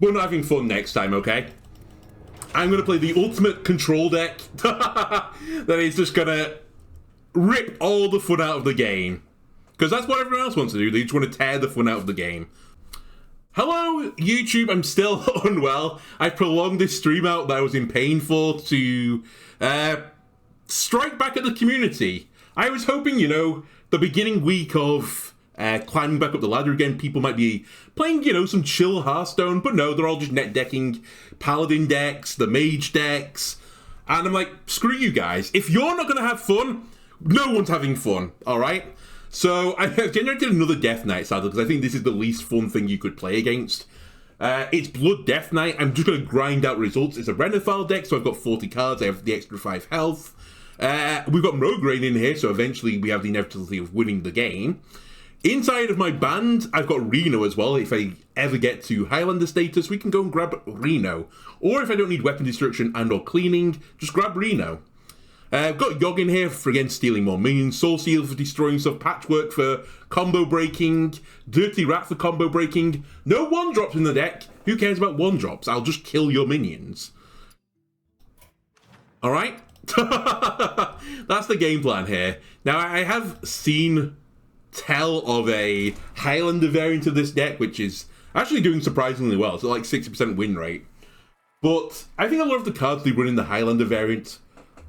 we're not having fun next time, okay? I'm going to play the ultimate control deck that is just going to rip all the fun out of the game. Because that's what everyone else wants to do. They just want to tear the fun out of the game. Hello, YouTube. I'm still unwell. I've prolonged this stream out that I was in pain for to strike back at the community. I was hoping, you know, the beginning week of climbing back up the ladder again, people might be playing, you know, some chill Hearthstone, but no, they're all just net decking Paladin decks, the Mage decks, and I'm like, screw you guys. If you're not going to have fun, no one's having fun, alright? So I have generated another Death Knight, sadly, because I think this is the least fun thing you could play against. It's Blood Death Knight. I'm just going to grind out results. It's a Renathal deck, so I've got 40 cards. I have the extra 5 health. We've got Rogue Rain in here, so eventually we have the inevitability of winning the game. Inside of my band, I've got Reno as well. If I ever get to Highlander status, we can go and grab Reno. Or if I don't need weapon destruction and or cleaning, just grab Reno. I've got Yogg in here for, again, stealing more minions, Soul Seal for destroying stuff, Patchwork for combo breaking, Dirty Rat for combo breaking. No 1-drops in the deck. Who cares about 1-drops? I'll just kill your minions. Alright? That's the game plan here. Now, I have seen tell of a Highlander variant of this deck, which is actually doing surprisingly well. It's like 60% win rate. But I think a lot of the cards they run in the Highlander variant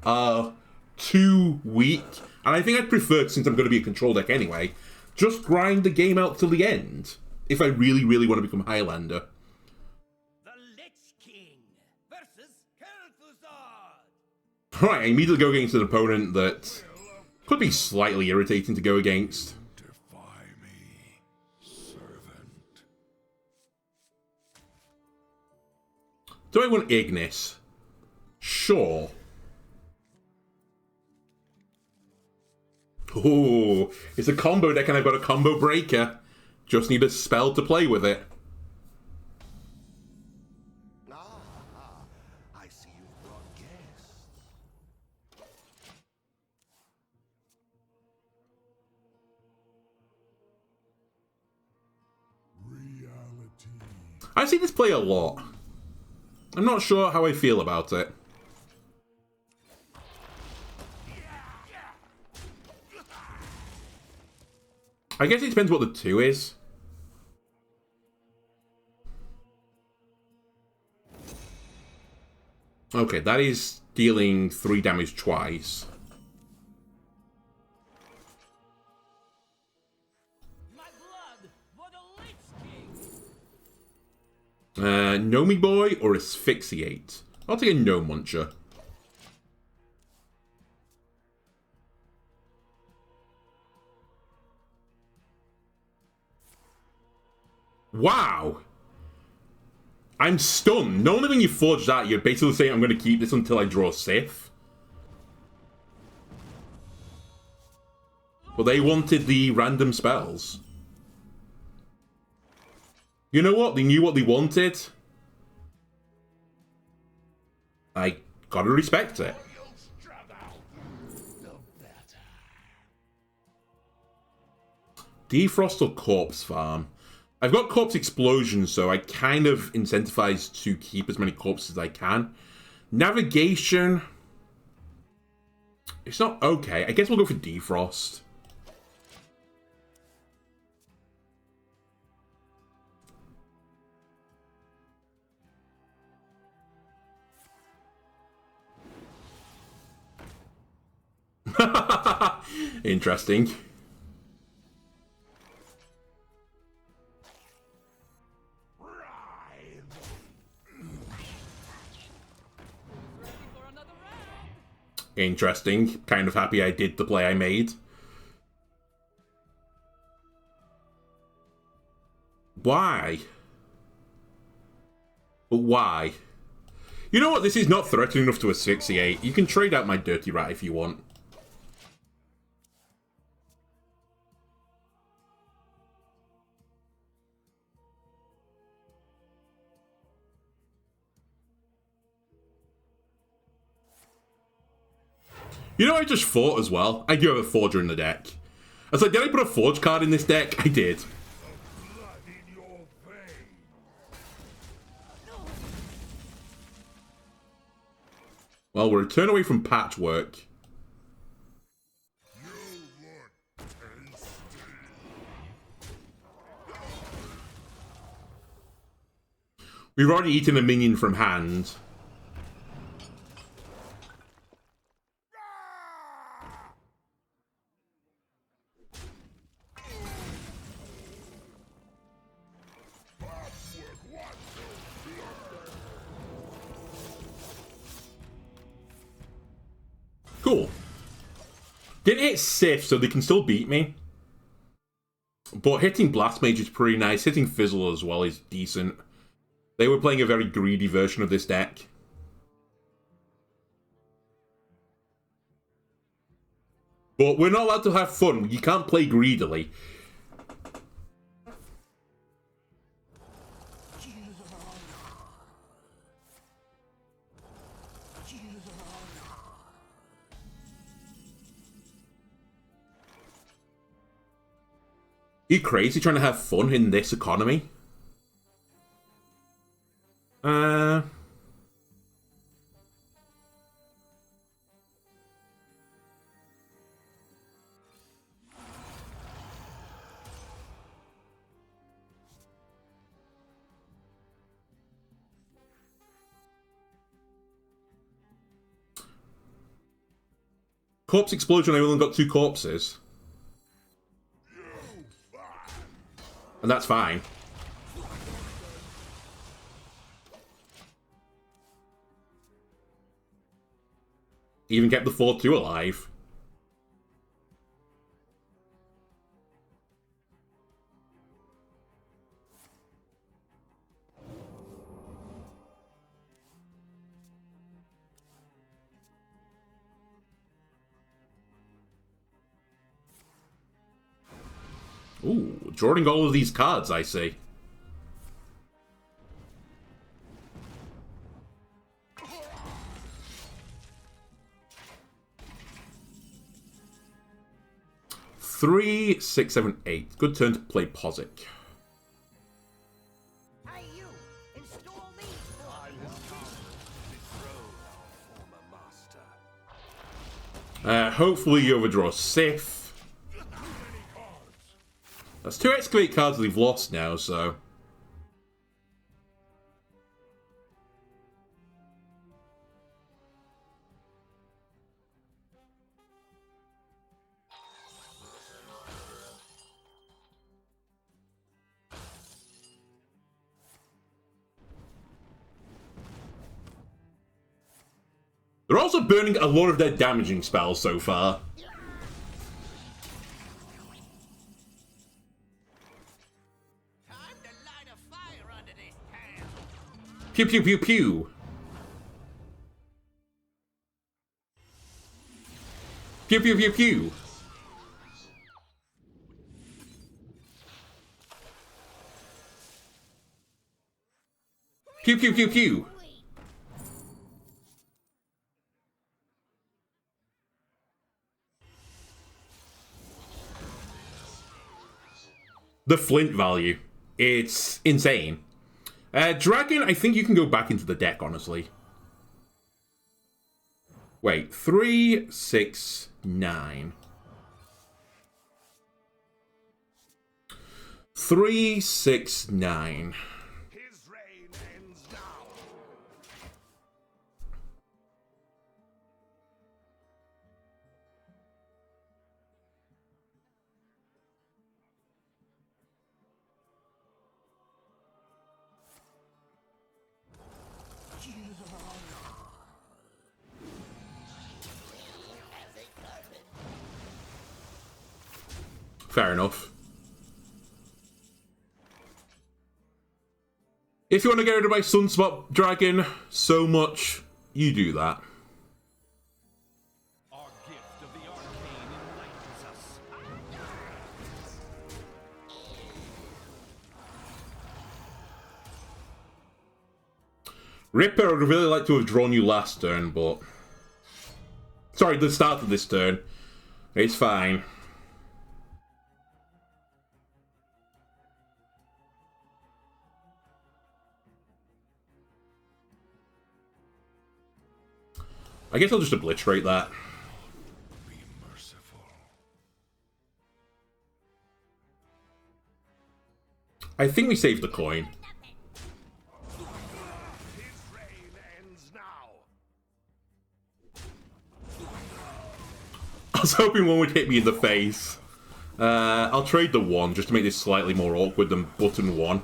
are too weak, and I think I'd prefer, since I'm going to be a control deck anyway, just grind the game out till the end if I really, really want to become Highlander. The Lich King versus Right, I immediately go against an opponent that could be slightly irritating to go against. Defy me, servant. Do I want Ignis? Sure. Oh, it's a combo deck and I've got a combo breaker. Just need a spell to play with it. I see you've brought guests. Reality. I see this play a lot. I'm not sure how I feel about it. I guess it depends what the 2 is. Okay, that is dealing 3 damage twice. My blood for the Lich King. Gnomey Boy or Asphyxiate? I'll take a Gnome Muncher. Wow! I'm stunned. Normally when you forge that, you're basically saying I'm going to keep this until I draw Sith. But they wanted the random spells. You know what? They knew what they wanted. I gotta respect it. Defrost or Corpse Farm? I've got Corpse Explosion, so I kind of incentivized to keep as many corpses as I can. Navigation. It's not okay. I guess we'll go for Defrost. Interesting. Interesting. Kind of happy I did the play I made. Why? But why? You know what? This is not threatening enough to asphyxiate. You can trade out my Dirty Rat if you want. You know, I just thought as well. I do have a Forger in the deck. I was like, did I put a Forge card in this deck? I did. Well, we're a turn away from patchwork. We've already eaten a minion from hand. Cool. Didn't hit Sif, so they can still beat me. But hitting Blast Mage is pretty nice. Hitting Fizzle as well is decent. They were playing a very greedy version of this deck. But we're not allowed to have fun. You can't play greedily. You crazy trying to have fun in this economy? Corpse explosion, I only got 2 corpses. And that's fine. Even kept the 4-2 alive. Ooh, drawing all of these cards, I see. Three, 6, 7, 8. Good turn to play Pozzik. Hey, you! Install these! I will come dethrone our former master. Hopefully you overdraw Sif. That's 2 Excavate cards we've lost now, so... They're also burning a lot of their damaging spells so far. Time to light a fire under this town. Pew pew pew pew. Pew pew pew pew. Pew pew pew pew. The Flint value. It's insane. Dragon, I think you can go back into the deck, honestly. Wait, 3, 6, 9. 3, 6, 9. His reign ends now. Fair enough. If you want to get rid of my Sunspot Dragon so much, you do that. Our gift of the arcane enlightens us. Ripper, I would really like to have drawn you last turn, but... Sorry, the start of this turn. It's fine. I guess I'll just obliterate that. Be merciful. I think we saved the coin. His reign ends now. I was hoping one would hit me in the face. I'll trade the 1 just to make this slightly more awkward than button 1.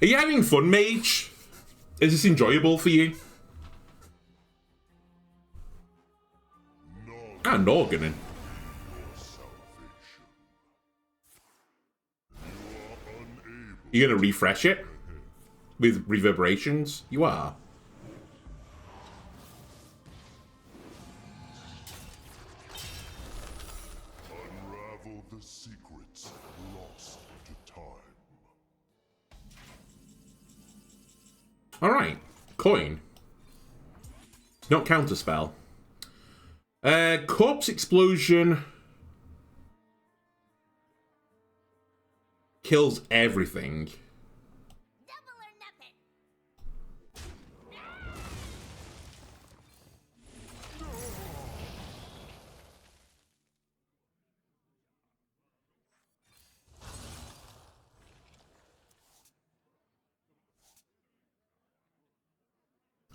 Are you having fun, Mage? Is this enjoyable for you? Norganin. You gonna refresh it? With reverberations? You are. Unravel the secrets lost to time. Alright. Coin. It's not counterspell. Corpse Explosion kills everything. Double or nothing.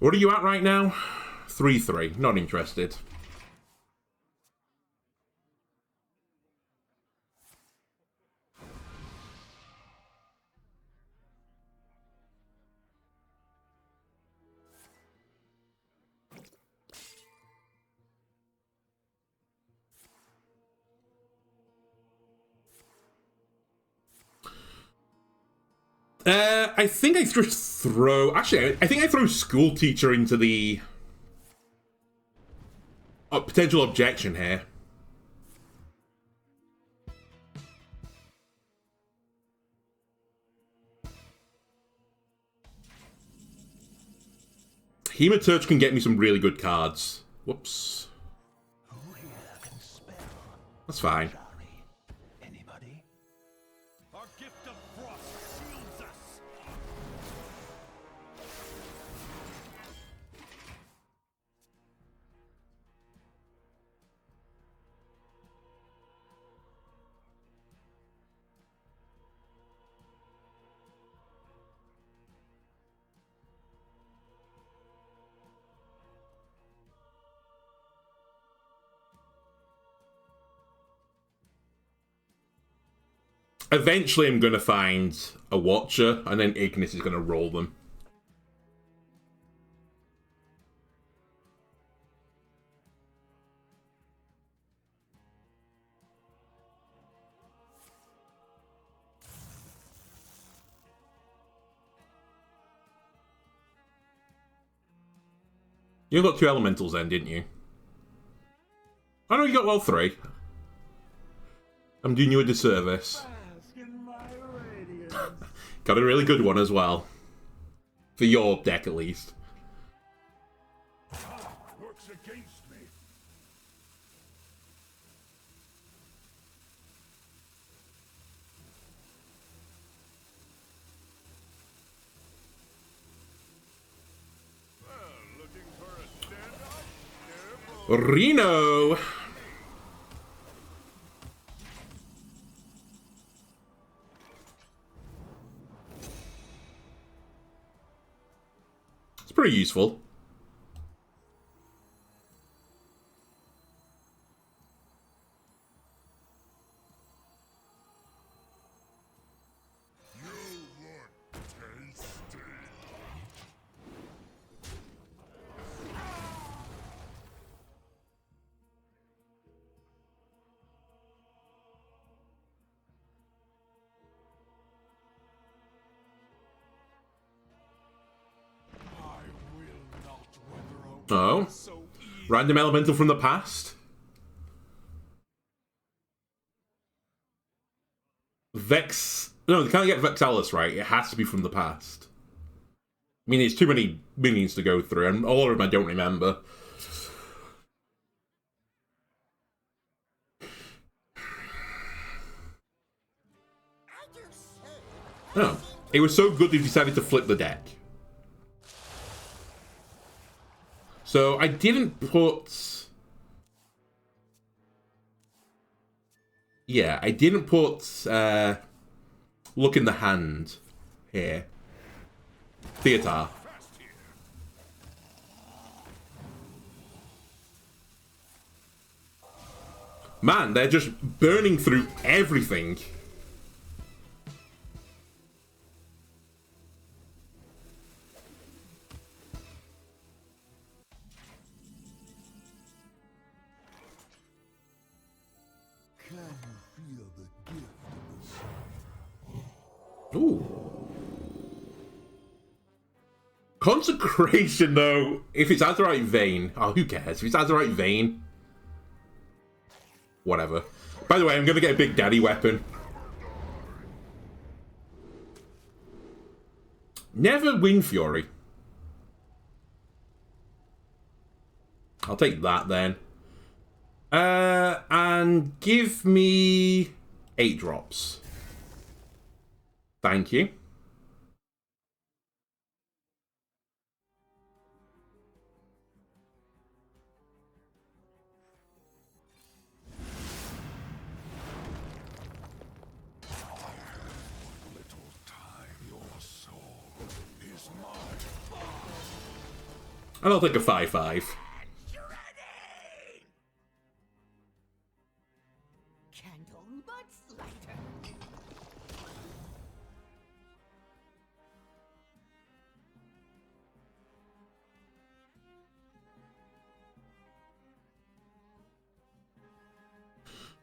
What are you at right now? 3-3. Not interested. I think I just throw... Actually, I think I throw School Teacher into the... potential objection here. Hematurge can get me some really good cards. Whoops. Who here can spell? That's fine. Anybody? Our gift of frost shields us. Eventually I'm going to find a Watcher, and then Ignis is going to roll them. You got 2 elementals then, didn't you? I know you got, well, 3. I'm doing you a disservice. Got a really good one as well. For your deck, at least. Works against me. Well, looking for a standoff? Careful. Reno! It's pretty useful. You look tasty. Oh. Random elemental from the past. Vex... No, they can't get Vexalis right. It has to be from the past. I mean, it's too many minions to go through, and a lot of them I don't remember. Oh. It was so good they decided to flip the deck. So I didn't put... Yeah, I didn't put Look in the Hand here. Theater. Man, they're just burning through everything. Ooh. Consecration, though, if it's Azurite Vein... Oh, who cares? If it's Azurite Vein... Whatever. By the way, I'm going to get a Big Daddy weapon. Never Wind Fury. I'll take that, then. And give me 8 drops. Thank you. And I'll take a 5/5. Candle Mudslider.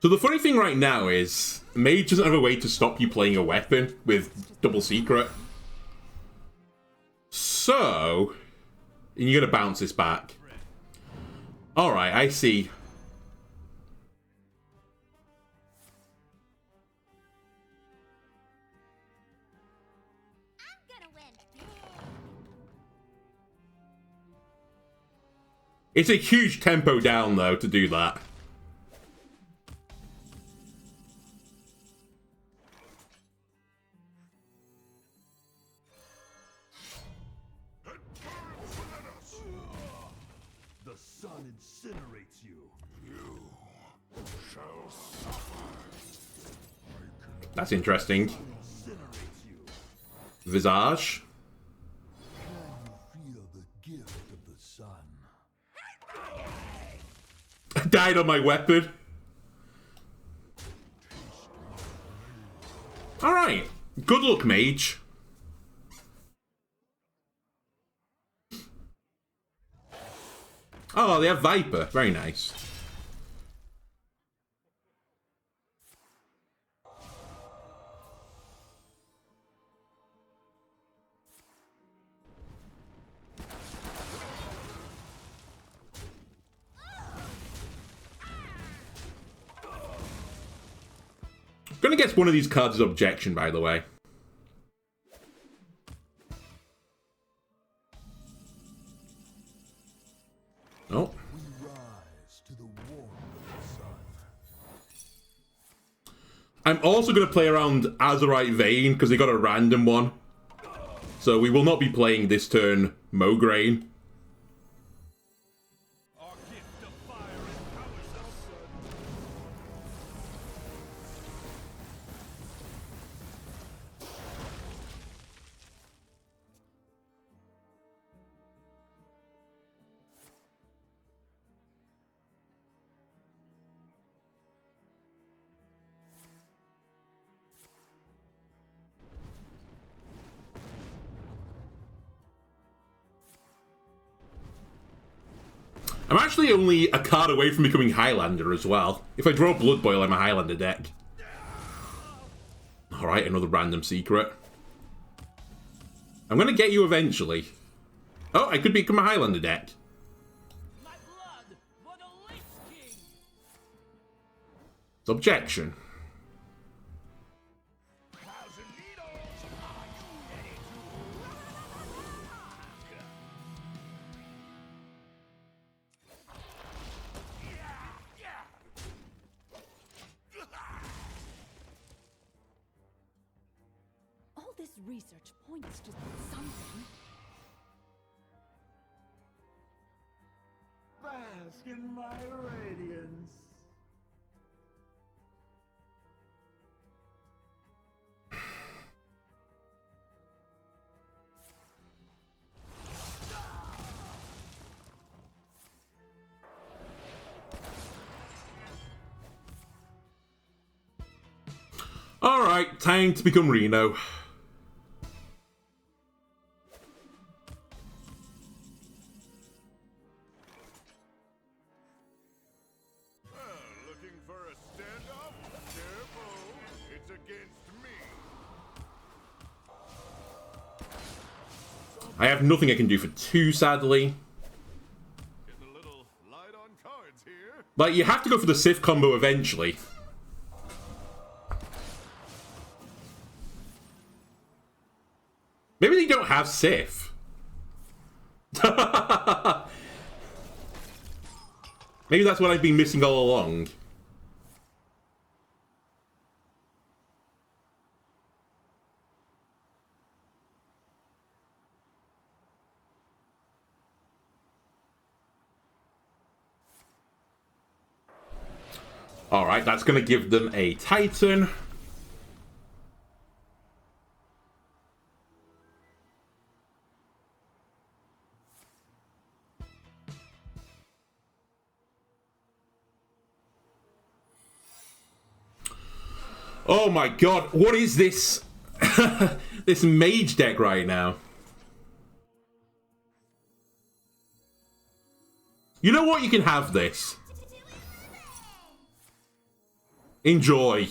So the funny thing right now is, Mage doesn't have a way to stop you playing a weapon with Double Secret. So, and you're gonna bounce this back. Alright, I see. I'm gonna win. It's a huge tempo down, though, to do that. The sun incinerates you. You shall suffer. That's interesting. Incinerates you. Visage. Can you feel the gift of the sun? I died on my weapon. Alright. Good luck, Mage. Oh, they have Viper. Very nice. Gonna guess one of these cards is Objection, by the way. Oh. We rise to the warmth of the sun. I'm also going to play around Azurite Vein, because they got a random one. So we will not be playing this turn Mograine. Our gift of fire empowers us. I'm actually only a card away from becoming Highlander as well. If I draw Blood Boil, I'm a Highlander deck. Alright, another random secret. I'm going to get you eventually. Oh, I could become a Highlander deck. My blood for the Lich King. It's Objection. Thousand needles. Are you ready All this research points to something. Bask in my radiance. Alright, time to become Reno. Looking for a standoff? Careful, it's against me. I have nothing I can do for 2, sadly. Getting a little light on cards here. Like, you have to go for the Sith combo eventually. Maybe they don't have Sith. Maybe that's what I've been missing all along. Alright, that's going to give them a Titan. Oh my god, what is this? This mage deck right now. You know what? You can have this. Enjoy.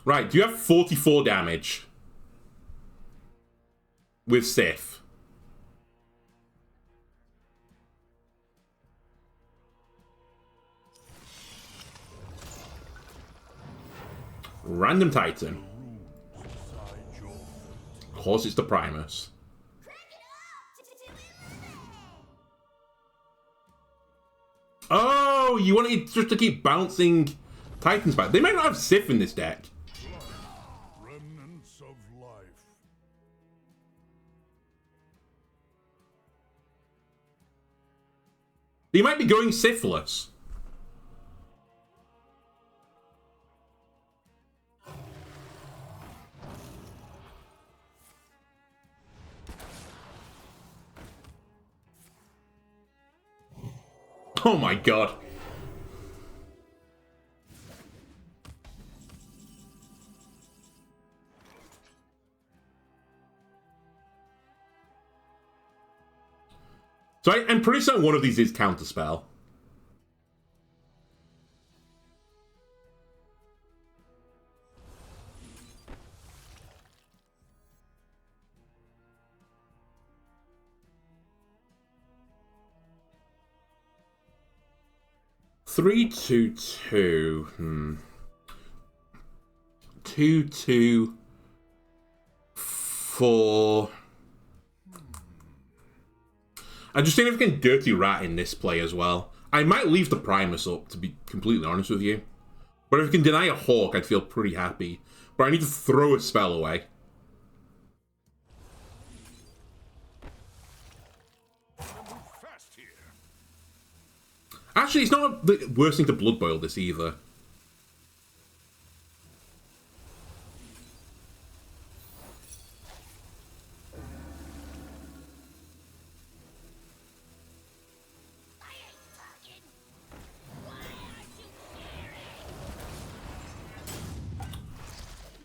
Right, do you have 44 damage? With Sith. Random Titan. Of course it's the Primus. Oh, you wanted just to keep bouncing Titans back. They might not have Sith in this deck. Remnants of life. They might be going Sithless. Oh my god. So I'm pretty certain one of these is Counterspell. Three, 2, 2. 2, 2, 4. I'm just seeing if I can Dirty Rat in this play as well. I might leave the Primus up, to be completely honest with you. But if I can deny a Hawk, I'd feel pretty happy. But I need to throw a spell away. Fast here. Actually, it's not the worst thing to Blood Boil this either.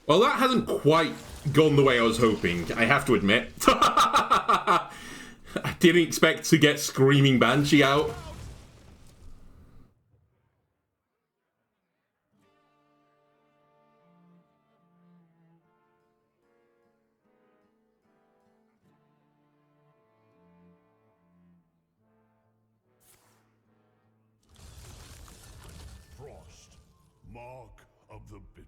Well, that hasn't quite gone the way I was hoping, I have to admit. I didn't expect to get Screaming Banshee out. Frost, mark of the bitter.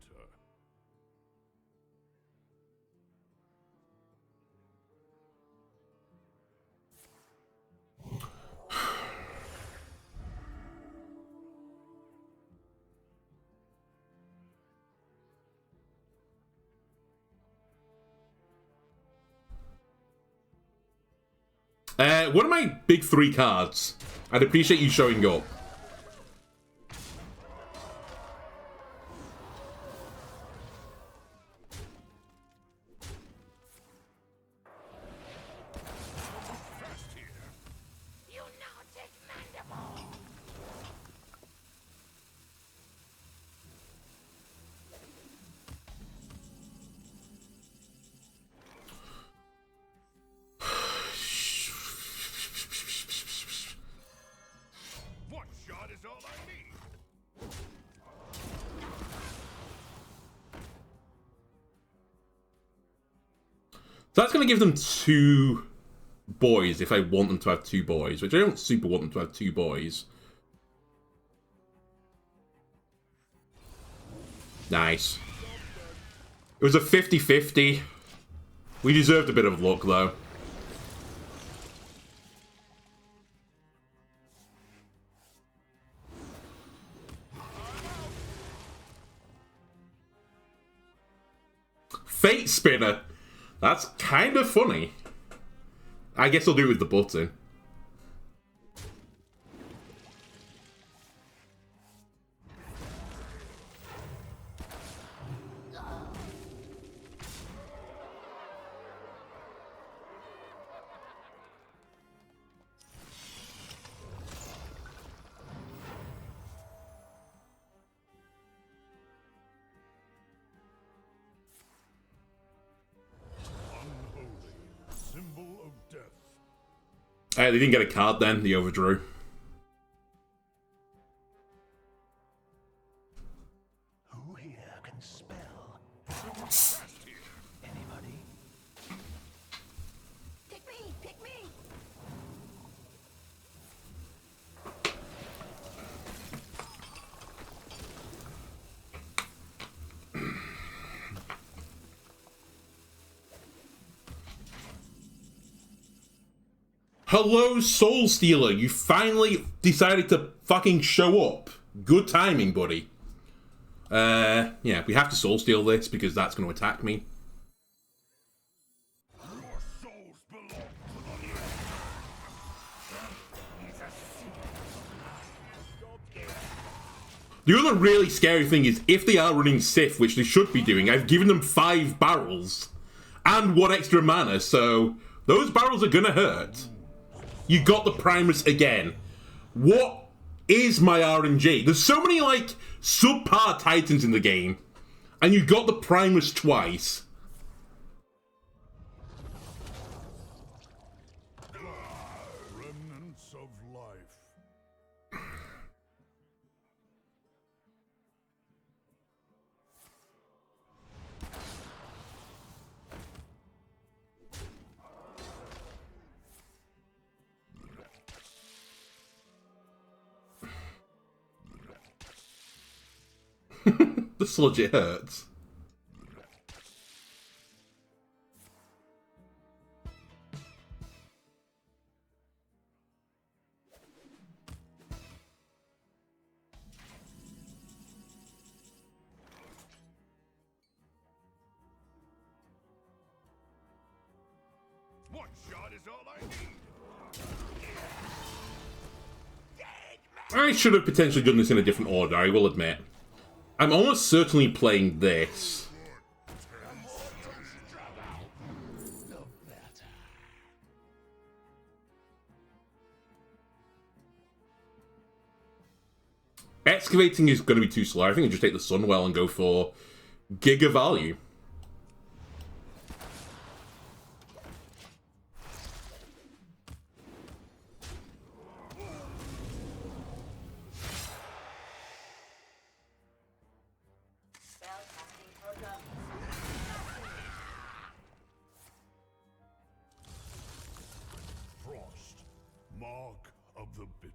One of my big 3 cards. I'd appreciate you showing up. One shot is all I need. So that's going to give them 2 boys if I want them to have 2 boys, which I don't super want them to have 2 boys. Nice. It was a 50-50. We deserved a bit of luck, though. Fate Spinner. That's kind of funny. I guess I'll do it with the button. They didn't get a card then, they overdrew. Who here can spell? Anybody? Pick me! Pick me! Hello, Soul Stealer. You finally decided to fucking show up. Good timing, buddy. Yeah, we have to Soul Steal this because that's going to attack me. Your souls belong to The other really scary thing is if they are running Sith, which they should be doing, I've given them 5 barrels and 1 extra mana, so those barrels are going to hurt. You got the Primus again. What is my RNG? There's so many, like, subpar Titans in the game, and you got the Primus twice. remnants of life. The sludge, it hurts. One shot is all I need. I should have potentially done this in a different order, I will admit. I'm almost certainly playing this. Excavating is going to be too slow. I think I just take the Sunwell and go for Giga value. Frost, mark of the bitter.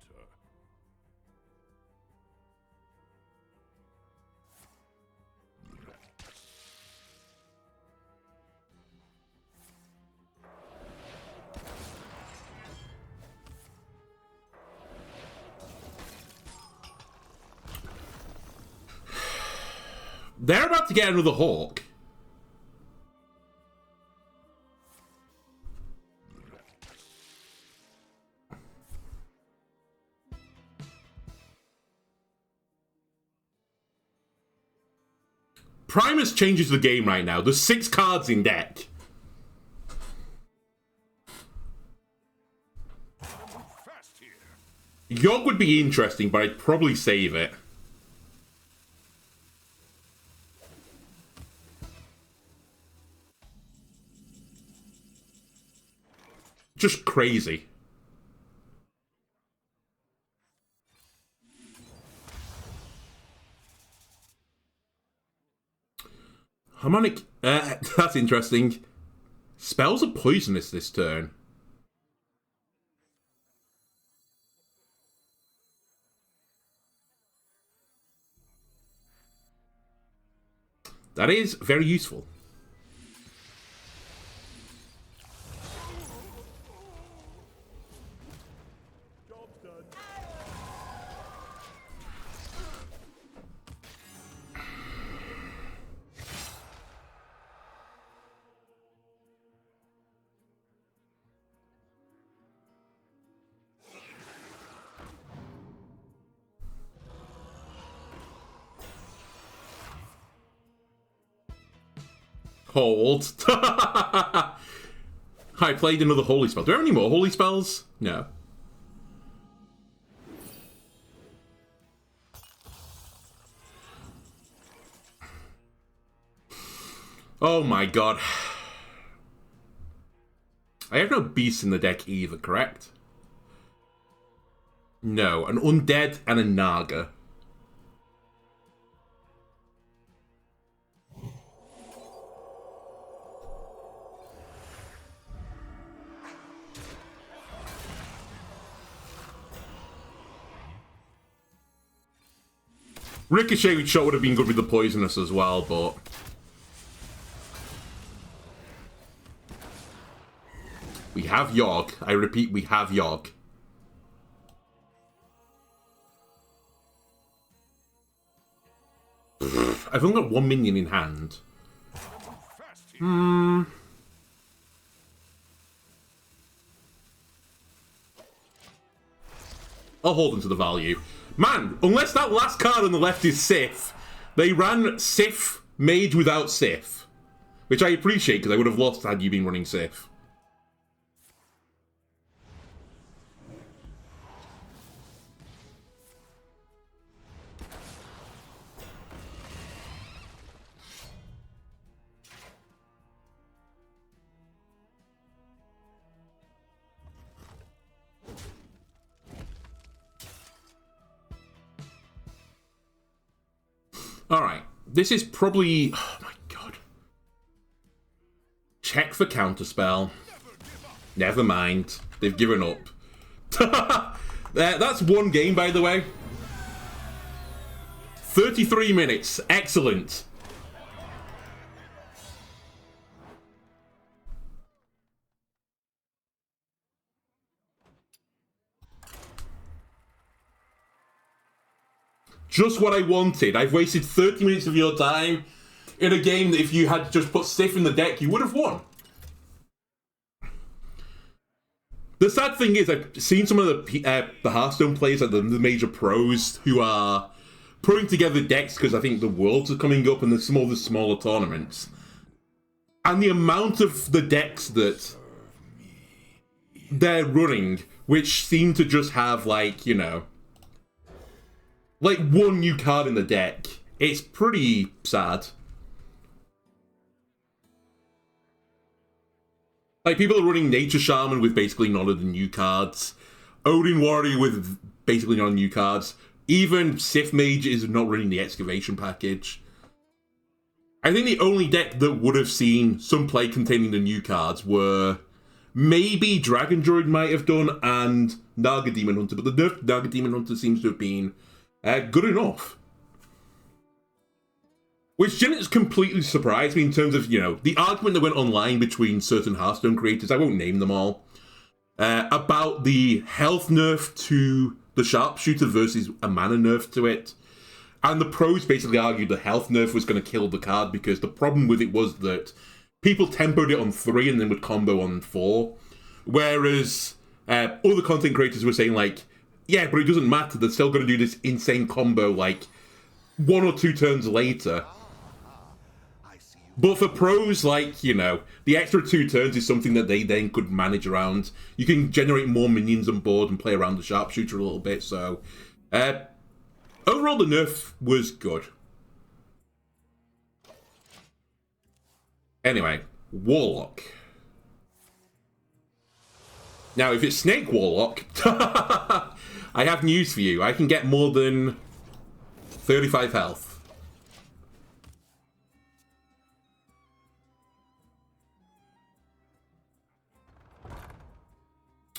They're about to get another Hawk. Primus changes the game right now. There's 6 cards in deck. Fast here. Yogg would be interesting, but I'd probably save it. Just crazy. Harmonic, that's interesting. Spells are poisonous this turn. That is very useful. Hold. I played another holy spell. Do I have any more holy spells? No. Oh my god. I have no beasts in the deck either, correct? No, an undead and a naga. Ricochet shot would have been good with the poisonous as well, but... We have Yogg. I repeat, we have Yogg. I've only got 1 minion in hand. I'll hold them to the value. Man, unless that last card on the left is Sif, they ran Sif Mage without Sif. Which I appreciate, because I would have lost had you been running Sif. Alright, this is probably... Oh my god. Check for counterspell. Never mind. They've given up. That's one game, by the way. 33 minutes. Excellent. Just what I wanted. I've wasted 30 minutes of your time in a game that if you had just put Sif in the deck, you would have won. The sad thing is, I've seen some of the Hearthstone players, like the major pros, who are putting together decks because I think the Worlds are coming up and there's some other smaller tournaments. And the amount of the decks that they're running, which seem to just have, like, you know, like one new card in the deck. It's pretty sad. Like, people are running Nature Shaman with basically none of the new cards. Odin Warrior with basically none of the new cards. Even Sith Mage is not running the Excavation package. I think the only deck that would have seen some play containing the new cards were... maybe Dragon Druid might have done, and Naga Demon Hunter. But the nerfed Naga Demon Hunter seems to have been... good enough. Which didn't completely surprise me in terms of, you know, the argument that went online between certain Hearthstone creators, I won't name them all, about the health nerf to the Sharpshooter versus a mana nerf to it. And the pros basically argued the health nerf was going to kill the card because the problem with it was that people tempoed it on 3 and then would combo on 4. Whereas other content creators were saying, like, yeah, but it doesn't matter. They're still going to do this insane combo, like, 1 or 2 turns later. But for pros, like, you know, the extra 2 turns is something that they then could manage around. You can generate more minions on board and play around the sharpshooter a little bit, so... overall, the nerf was good. Anyway, Warlock. Now, if it's Snake Warlock, I have news for you. I can get more than 35 health.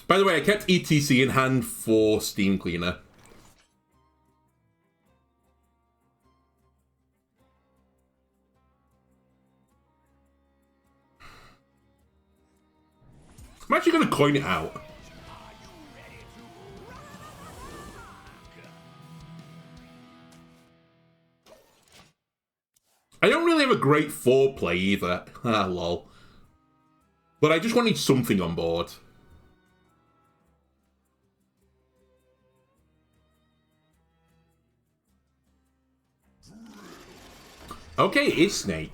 By the way, I kept E.T.C in hand for Steamcleaner. I'm actually going to coin it out. I don't really have a great foreplay either. Ah, lol. But I just wanted something on board. Okay, it is Snake.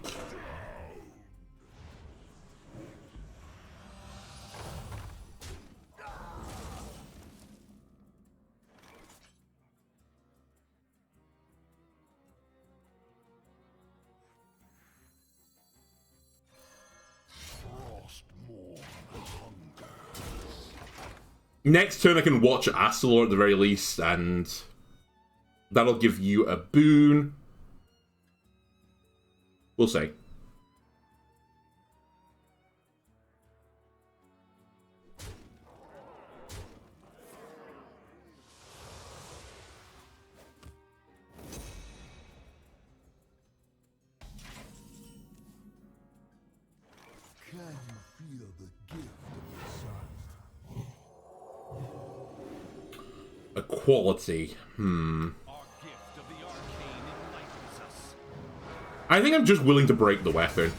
Next turn I can watch Astalor at the very least, and that'll give you a boon. We'll see. Can you feel the gift of the sun? Equality. I think I'm just willing to break the weapon.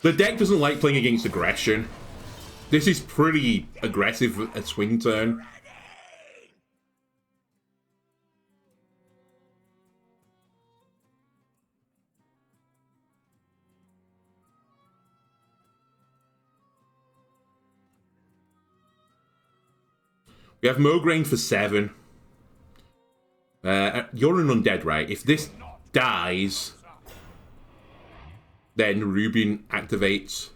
The deck doesn't like playing against aggression. This is pretty aggressive at swing turn. We have Mograine for 7. You're an undead, right? If this dies, then Nerubian activates.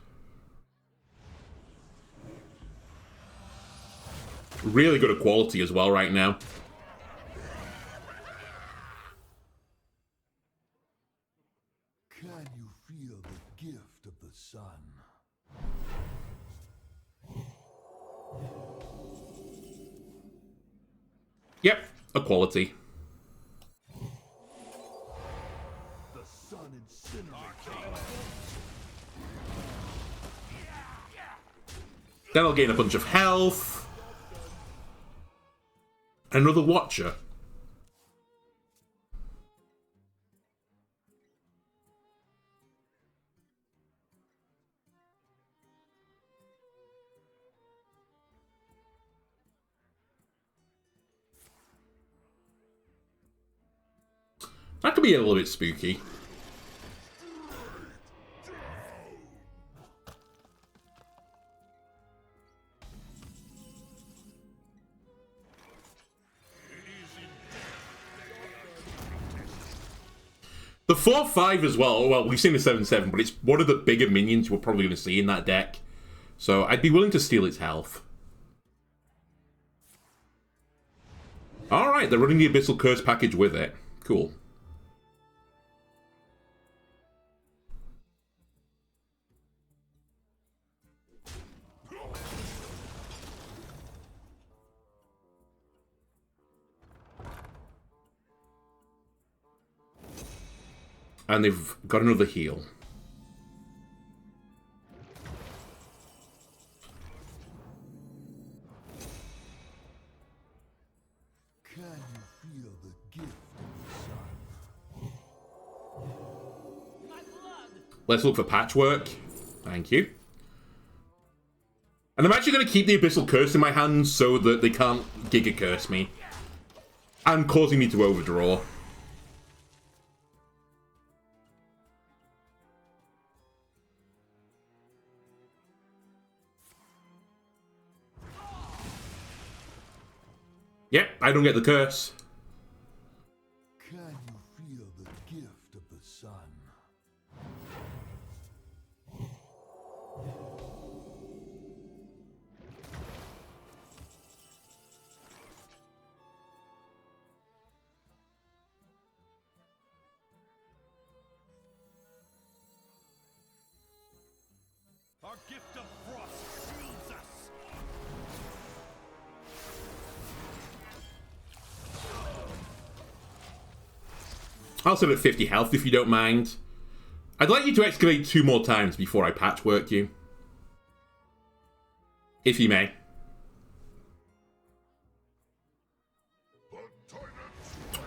Really good equality as well right now. Can you feel the gift of the sun? Yep, equality. The sun incinerates. Then I'll gain a bunch of health. Another Watcher. That could be a little bit spooky. The 4/5 as well. Well, we've seen the 7/7, but it's one of the bigger minions we're probably going to see in that deck. So I'd be willing to steal its health. Alright, they're running the Abyssal Curse package with it. Cool. And they've got another heal. Can you feel the gift of the sun? Let's look for Patchwork. Thank you. And I'm actually going to keep the Abyssal Curse in my hands so that they can't Giga Curse me. And causing me to overdraw. Yep, I don't get the curse. Can you feel the gift of the sun? Our gift of frost shields us. I'll sit at 50 health if you don't mind. I'd like you to excavate 2 more times before I patchwork you. If you may.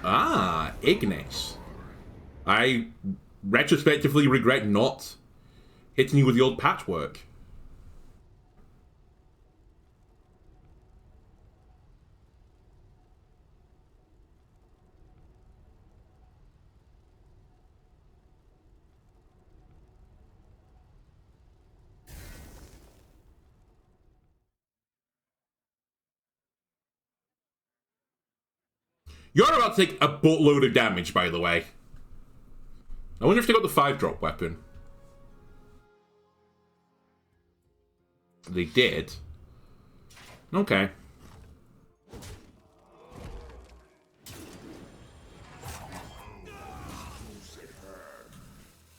Ah, Ignis. I retrospectively regret not hitting you with the old patchwork. You're about to take a boatload of damage, by the way. I wonder if they got the 5-drop weapon. They did. Okay.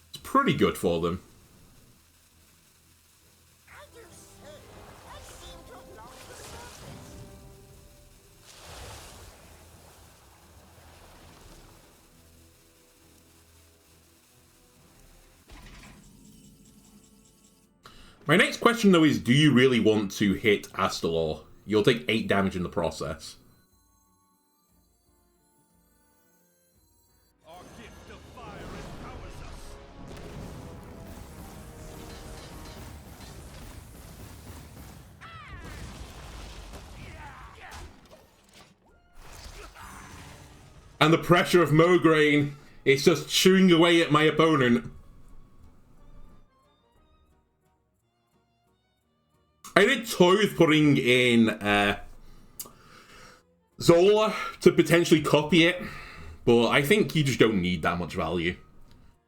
It's pretty good for them. I do say, I seem to have lost the surface. My next question, though, is do you really want to hit Astalor? You'll take 8 damage in the process. Our gift of fire empowers us. And the pressure of Mograine is just chewing away at my opponent. I did toy with putting in Zola to potentially copy it, but I think you just don't need that much value.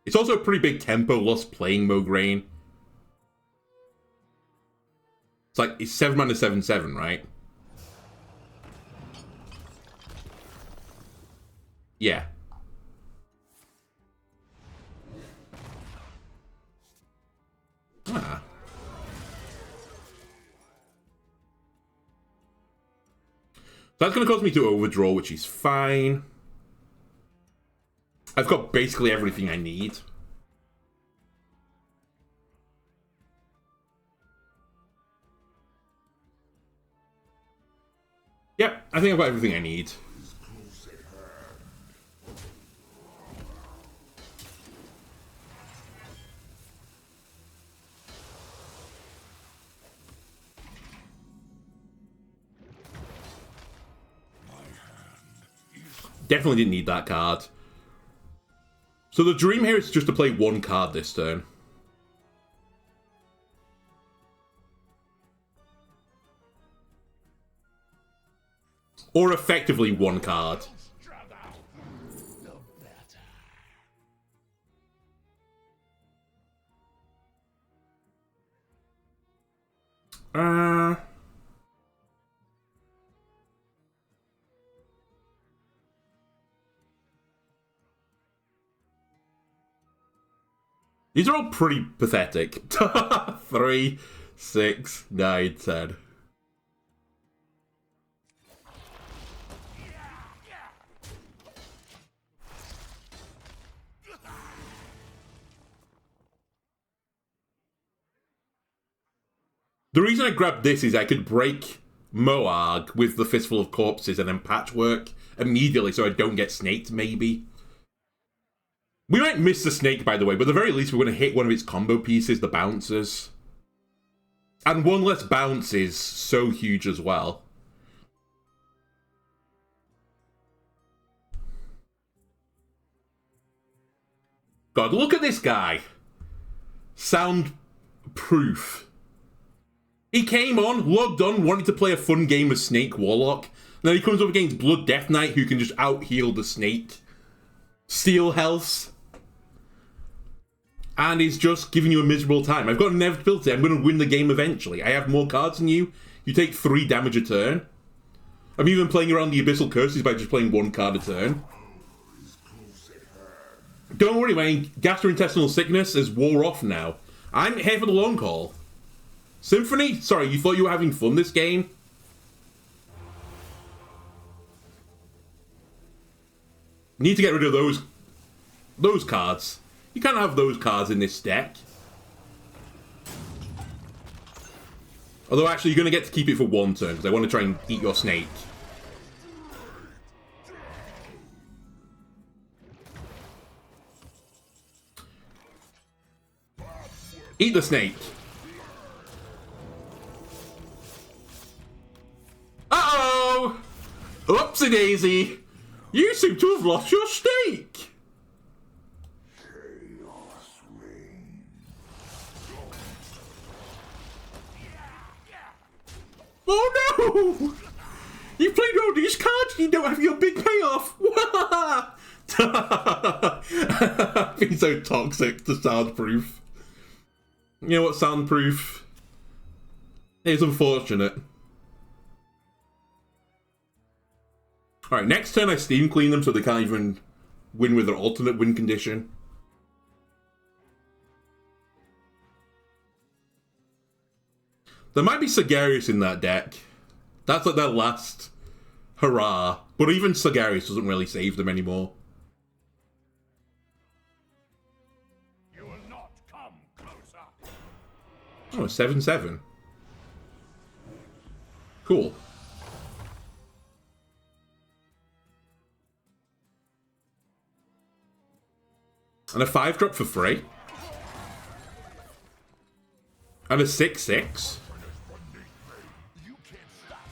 It's also a pretty big tempo loss playing Mograine. It's like, it's 7 mana 7/7, right? Yeah. Ah. That's going to cause me to overdraw, which is fine. I've got basically everything I need. Yep, I think I've got everything I need. Definitely didn't need that card. So the dream here is just to play 1 card this turn. Or effectively 1 card. These are all pretty pathetic. 3, 6, 9, 10. The reason I grabbed this is I could break Moarg with the Fistful of Corpses and then patchwork immediately so I don't get snaked, maybe. We might miss the snake, by the way, but at the very least we're going to hit one of its combo pieces, the bouncers. And 1 less bounce is so huge as well. God, look at this guy. Soundproof. He came on, logged on, wanted to play a fun game of Snake Warlock, Then he comes up against Blood Death Knight, who can just out-heal the snake. Steal health. And he's just giving you a miserable time. I've got inevitability. I'm going to win the game eventually. I have more cards than you. You take 3 damage a turn. I'm even playing around the Abyssal Curses by just playing 1 card a turn. Don't worry, my gastrointestinal sickness is wore off now. I'm here for the long haul. Symphony? Sorry, you thought you were having fun this game? Need to get rid of those cards. You can't have those cards in this deck. Although actually you're going to get to keep it for 1 turn, because I want to try and eat your snake. Eat the snake. Uh-oh! Oopsie daisy! You seem to have lost your snake! Oh no! You played all these cards and you don't have your big payoff! Being so toxic to Soundproof. You know what, Soundproof? It's unfortunate. Alright, next turn I Steam Clean them so they can't even win with their alternate win condition. There might be Sagarius in that deck. That's like their last hurrah. But even Sagarius doesn't really save them anymore. You will not come closer. Oh, 7/7. Cool. And a 5-drop for free. And a 6/6.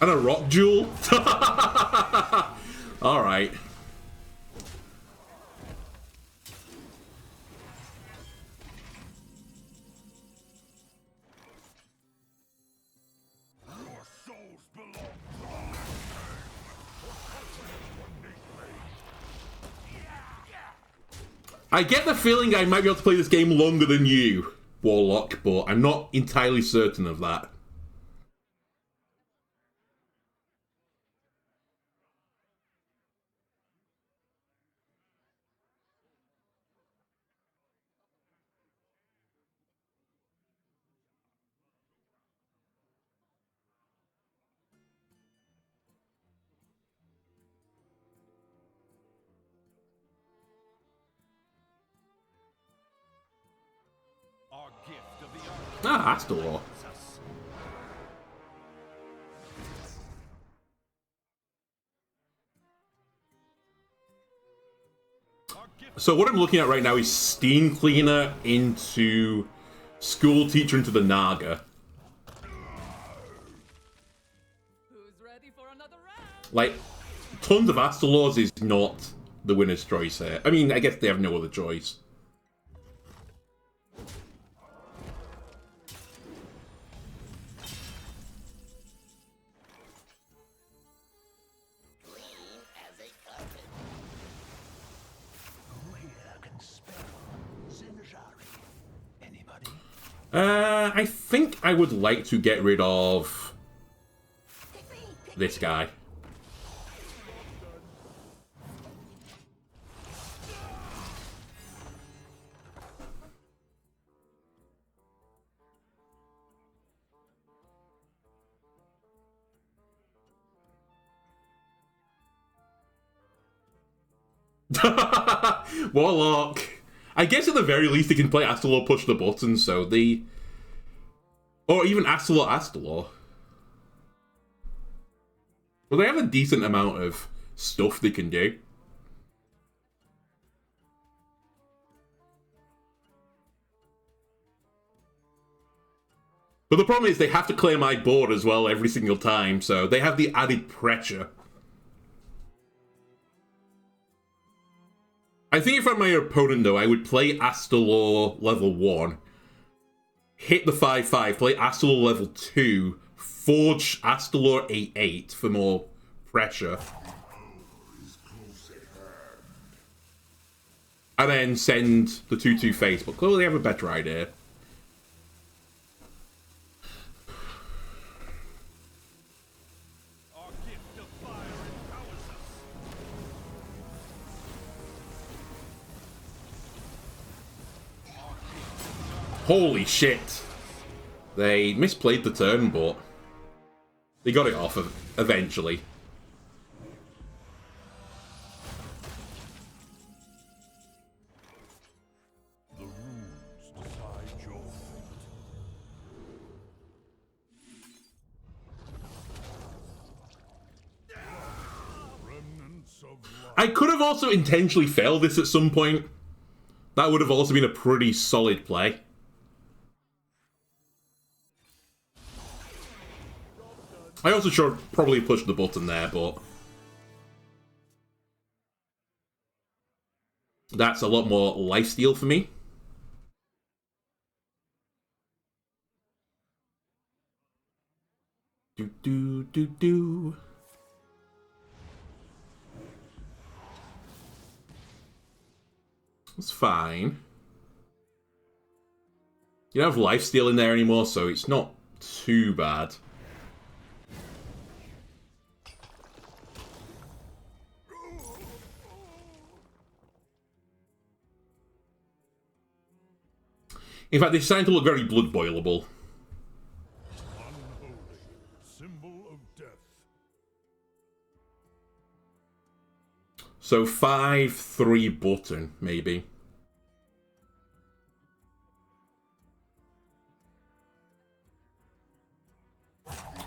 And a rock jewel. Alright. Your souls belong I get the feeling I might be able to play this game longer than you, Warlock, but I'm not entirely certain of that. our gift of the Ah, Astalor. So what I'm looking at right now is Steamcleaner into School Teacher into the Naga. Who's ready for another round? Like, tons of Astalors is not the winner's choice here. I mean, I guess they have no other choice. I think I would like to get rid of this guy. Warlock. I guess at the very least they can play Astalor push the button, so the... Or even Astalor. Well, they have a decent amount of stuff they can do. But the problem is they have to clear my board as well every single time, so they have the added pressure. I think if I'm my opponent, though, I would play Astalor level 1, hit the 5/5, play Astalor level 2, forge Astalor 8/8 for more pressure. And then send the 2/2 face, but clearly they have a better idea. Our gift of fire empowers us. Holy shit. They misplayed the turn, but they got it off eventually. The runes decide your fate. Remnants of life. I could have also intentionally failed this at some point. That would have also been a pretty solid play. I also should probably push the button there, but that's a lot more lifesteal for me. Do. It's fine. You don't have lifesteal in there anymore, so it's not too bad. In fact, it's starting to look very blood boilable. Unholy, symbol of death. So 5/3 button, maybe.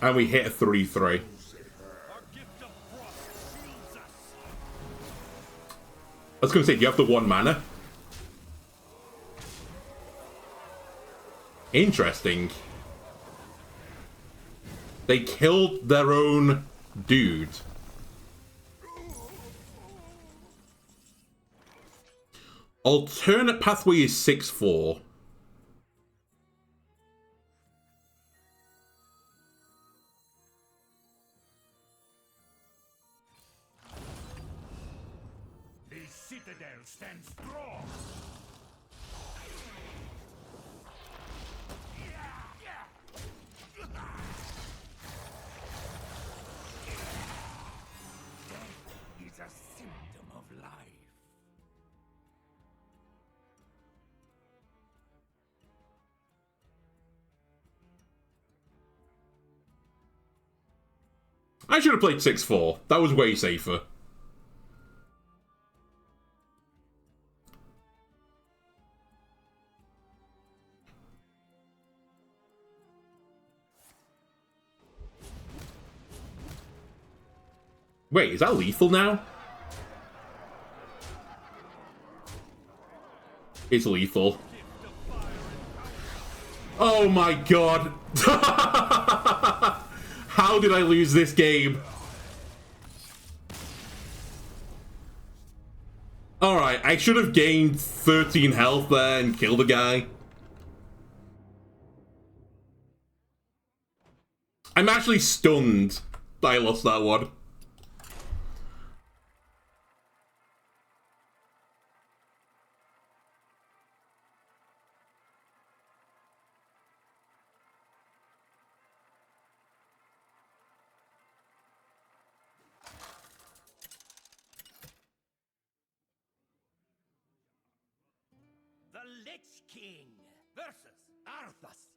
And we hit a 3/3. Our gift of frost shields us. I was going to say, do you have the 1 mana? Interesting. They killed their own dude. Alternate pathway is 6/4. The citadel stands strong. Death is a symptom of life. I should have played 6/4. That was way safer. Wait, is that lethal now? It's lethal. Oh my god! How did I lose this game? Alright, I should have gained 13 health there and killed a guy. I'm actually stunned that I lost that one. The Lich King versus Arthas.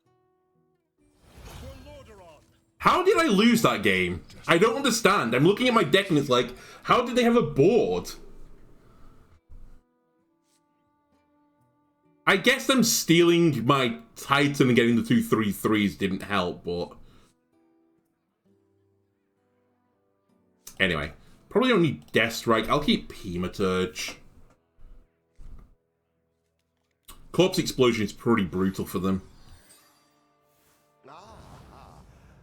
For Lordaeron. How did I lose that game? I don't understand. I'm looking at my deck and it's like, how did they have a board? I guess them stealing my Titan and getting the 2/3/3s didn't help, but... Anyway, probably don't need Death Strike. I'll keep Hematurge. Corpse Explosion is pretty brutal for them.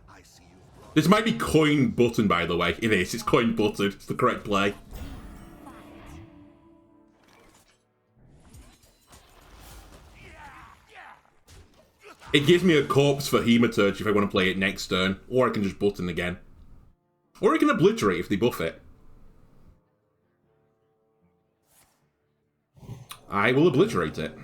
I see you. This might be coin button, by the way. It is. It's coin button. It's the correct play. It gives me a corpse for Hematurge if I want to play it next turn, or I can just button again. Or it can obliterate if they buff it. I will obliterate it.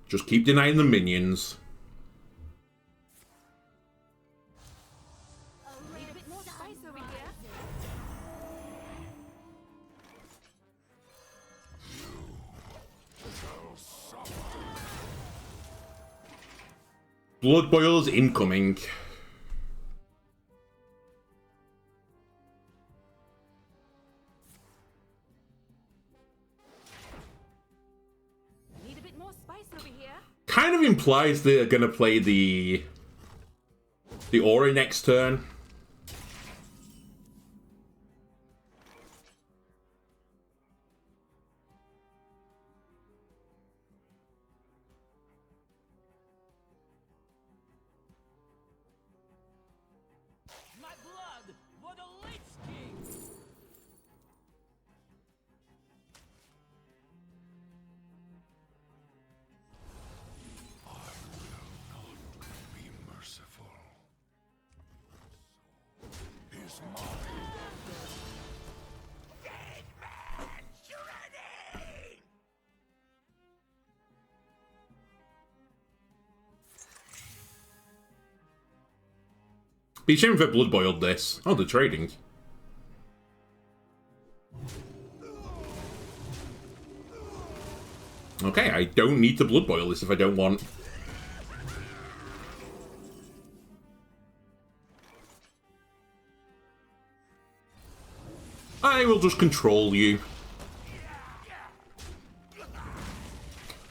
Just keep denying the minions. Need a bit more spice over here. Blood boils incoming. Need a bit more spice over here. Kind of implies they're gonna play the aura next turn. My blood for the Lich King! Be merciful. Is mine. Dead man shredding! Be ashamed if I blood boiled this. Oh, they're trading. Okay, I don't need to blood boil this if I don't want. I will just control you.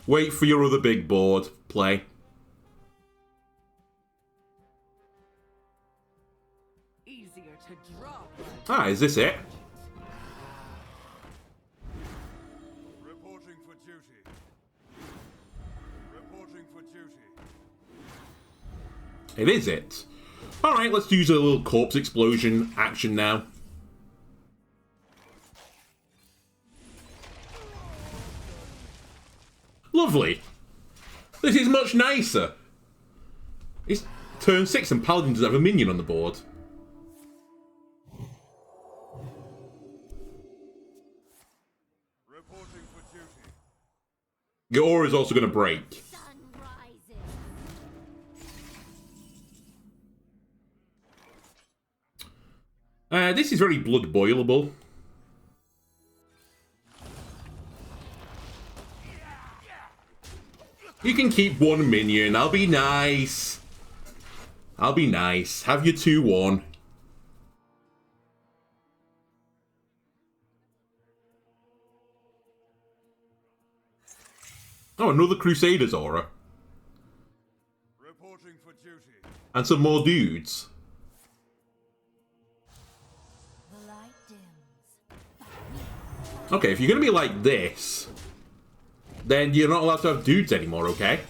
Wait for your other big board. Play. Easier to drop. Ah, is this it? Reporting for duty. Reporting for duty. It is it. Alright, let's use a little corpse explosion action now. Lovely. This is much nicer. It's turn 6 and Paladin doesn't have a minion on the board. Reporting for duty. Your aura is also going to break. Sun rises. This is very blood boilable. You can keep one minion. I'll be nice. I'll be nice. Have your 2-1. Oh, another Crusader's aura. Reporting for duty. And some more dudes. The light dims. Okay, if you're going to be like this, then you're not allowed to have dudes anymore, okay?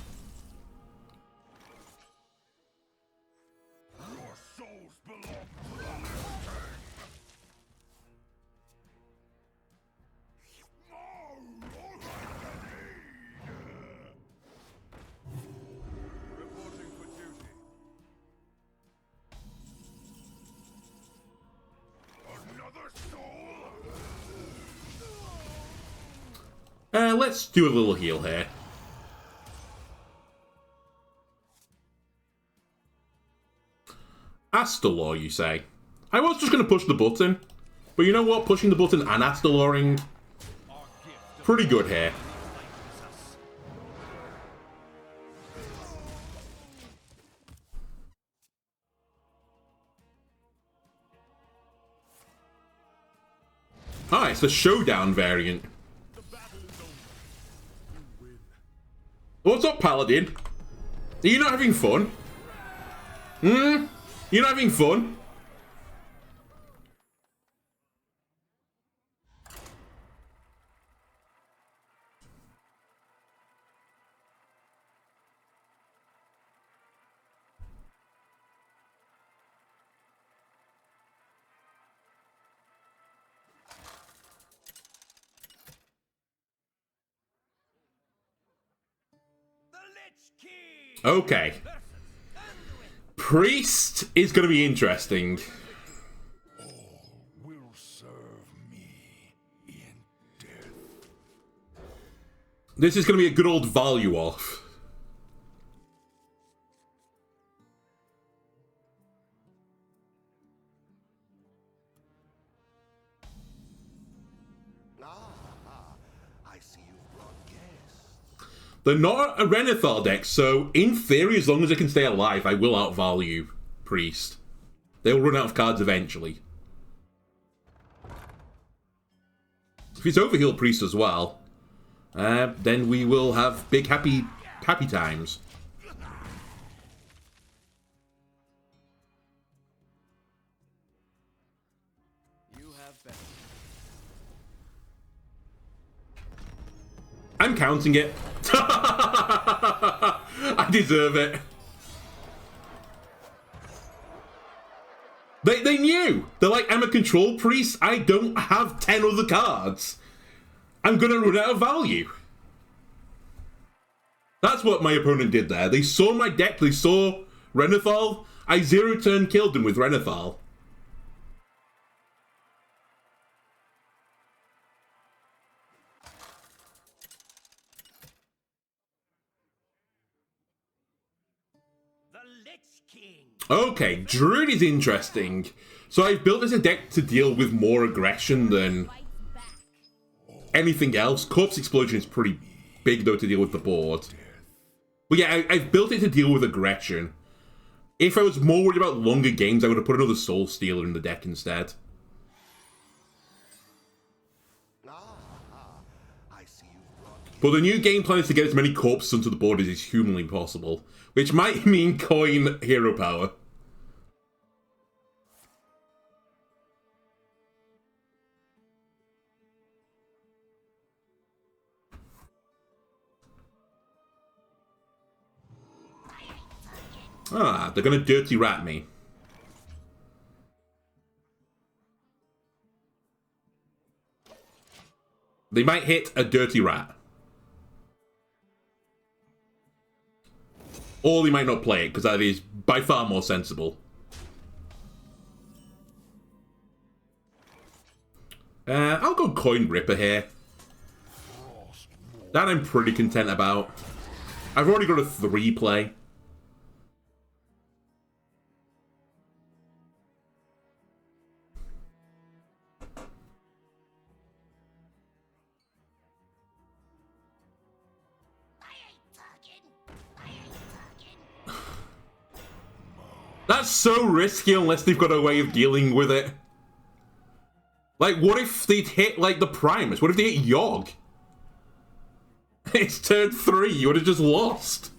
Your souls belong to the Lich King. Reporting for duty. Another soul? Let's do a little heal here. Astalor, you say? I was just going to push the button. But you know what? Pushing the button and Astaloring, pretty good here. Ah, it's the showdown variant. What's up, Paladin? Are you not having fun? You're not having fun? Okay. Priest is going to be interesting. Will serve me in death. This is going to be a good old value off. I see you've brought guests. They're not a Renathal deck, so in theory, as long as I can stay alive, I will outvalue Priest. They'll run out of cards eventually. If it's overheal Priest as well, then we will have big happy times. You have better. I'm counting it. I deserve it. They knew. They're like, I'm a control priest. I don't have 10 other cards. I'm going to run out of value. That's what my opponent did there. They saw my deck. They saw Renathal. I 0-turn killed them with Renathal. Okay, Druid is interesting. So I've built this a deck to deal with more aggression than anything else. Corpse Explosion is pretty big, though, to deal with the board. But yeah, I've built it to deal with aggression. If I was more worried about longer games, I would have put another Soul Stealer in the deck instead. But the new game plan is to get as many corpses onto the board as is humanly possible, which might mean coin hero power. Ah, they're gonna dirty rat me. They might hit a dirty rat. Or they might not play it, because that is by far more sensible. I'll go Coin Ripper here. That I'm pretty content about. I've already got a 3 play. That's so risky unless they've got a way of dealing with it. Like, what if they'd hit, like, the Primus? What if they hit Yogg? It's turn 3, you would have just lost.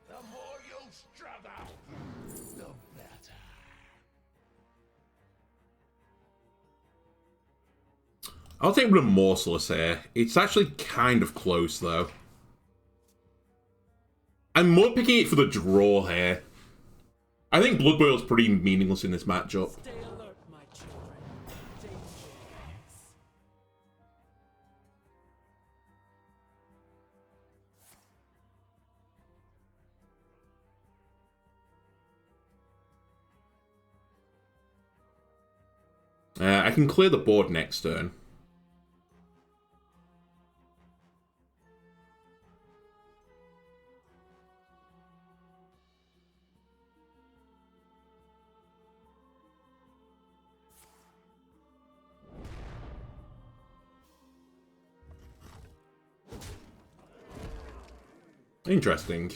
The more you struggle, the better. I'll take Remorseless here. It's actually kind of close, though. I'm more picking it for the draw here. I think Blood Boil's pretty meaningless in this matchup. Stay alert, my children. Danger. I can clear the board next turn. Interesting.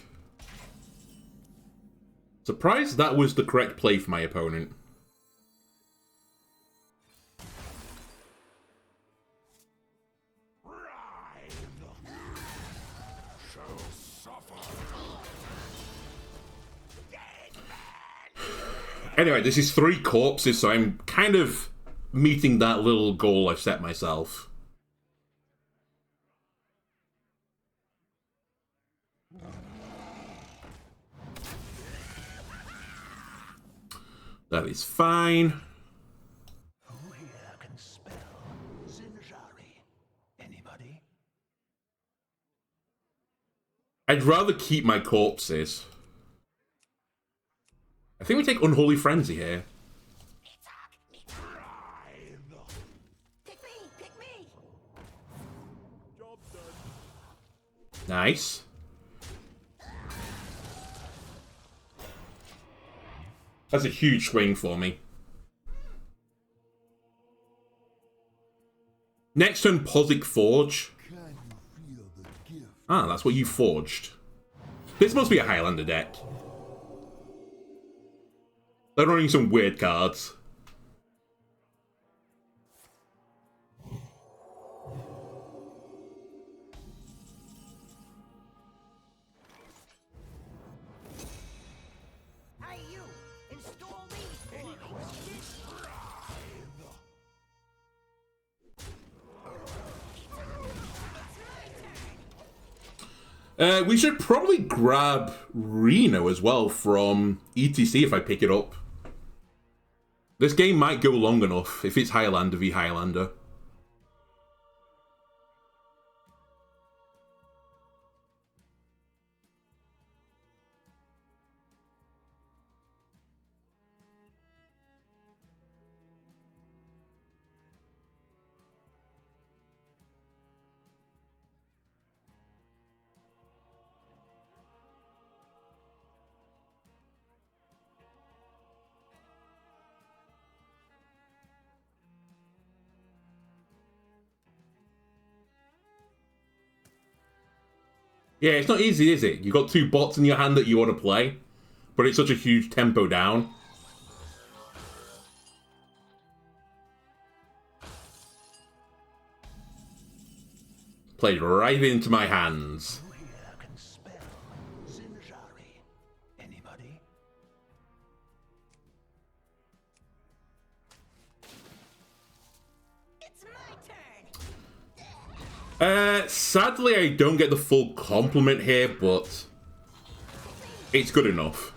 Surprised that was the correct play for my opponent. Anyway, this is 3 corpses, so I'm kind of meeting that little goal I've set myself. That is fine. Who here can spell Zinjari I'd rather keep my corpses. I think we take Unholy Frenzy here. Pick me! Pick me! Nice. That's a huge swing for me. Next turn, Pozzik Forge. Can you feel the gift? Ah, that's what you forged. This must be a Highlander deck. They're running some weird cards. Hey, you! Install these for me. We should probably grab Reno as well from E.T.C. if I pick it up. This game might go long enough if it's Highlander v Highlander. Yeah, it's not easy, is it? You've got two bots in your hand that you want to play, but it's such a huge tempo down. Played right into my hands. Who here can spell Zinjari? Anybody? It's my turn! Sadly I don't get the full compliment here, but it's good enough.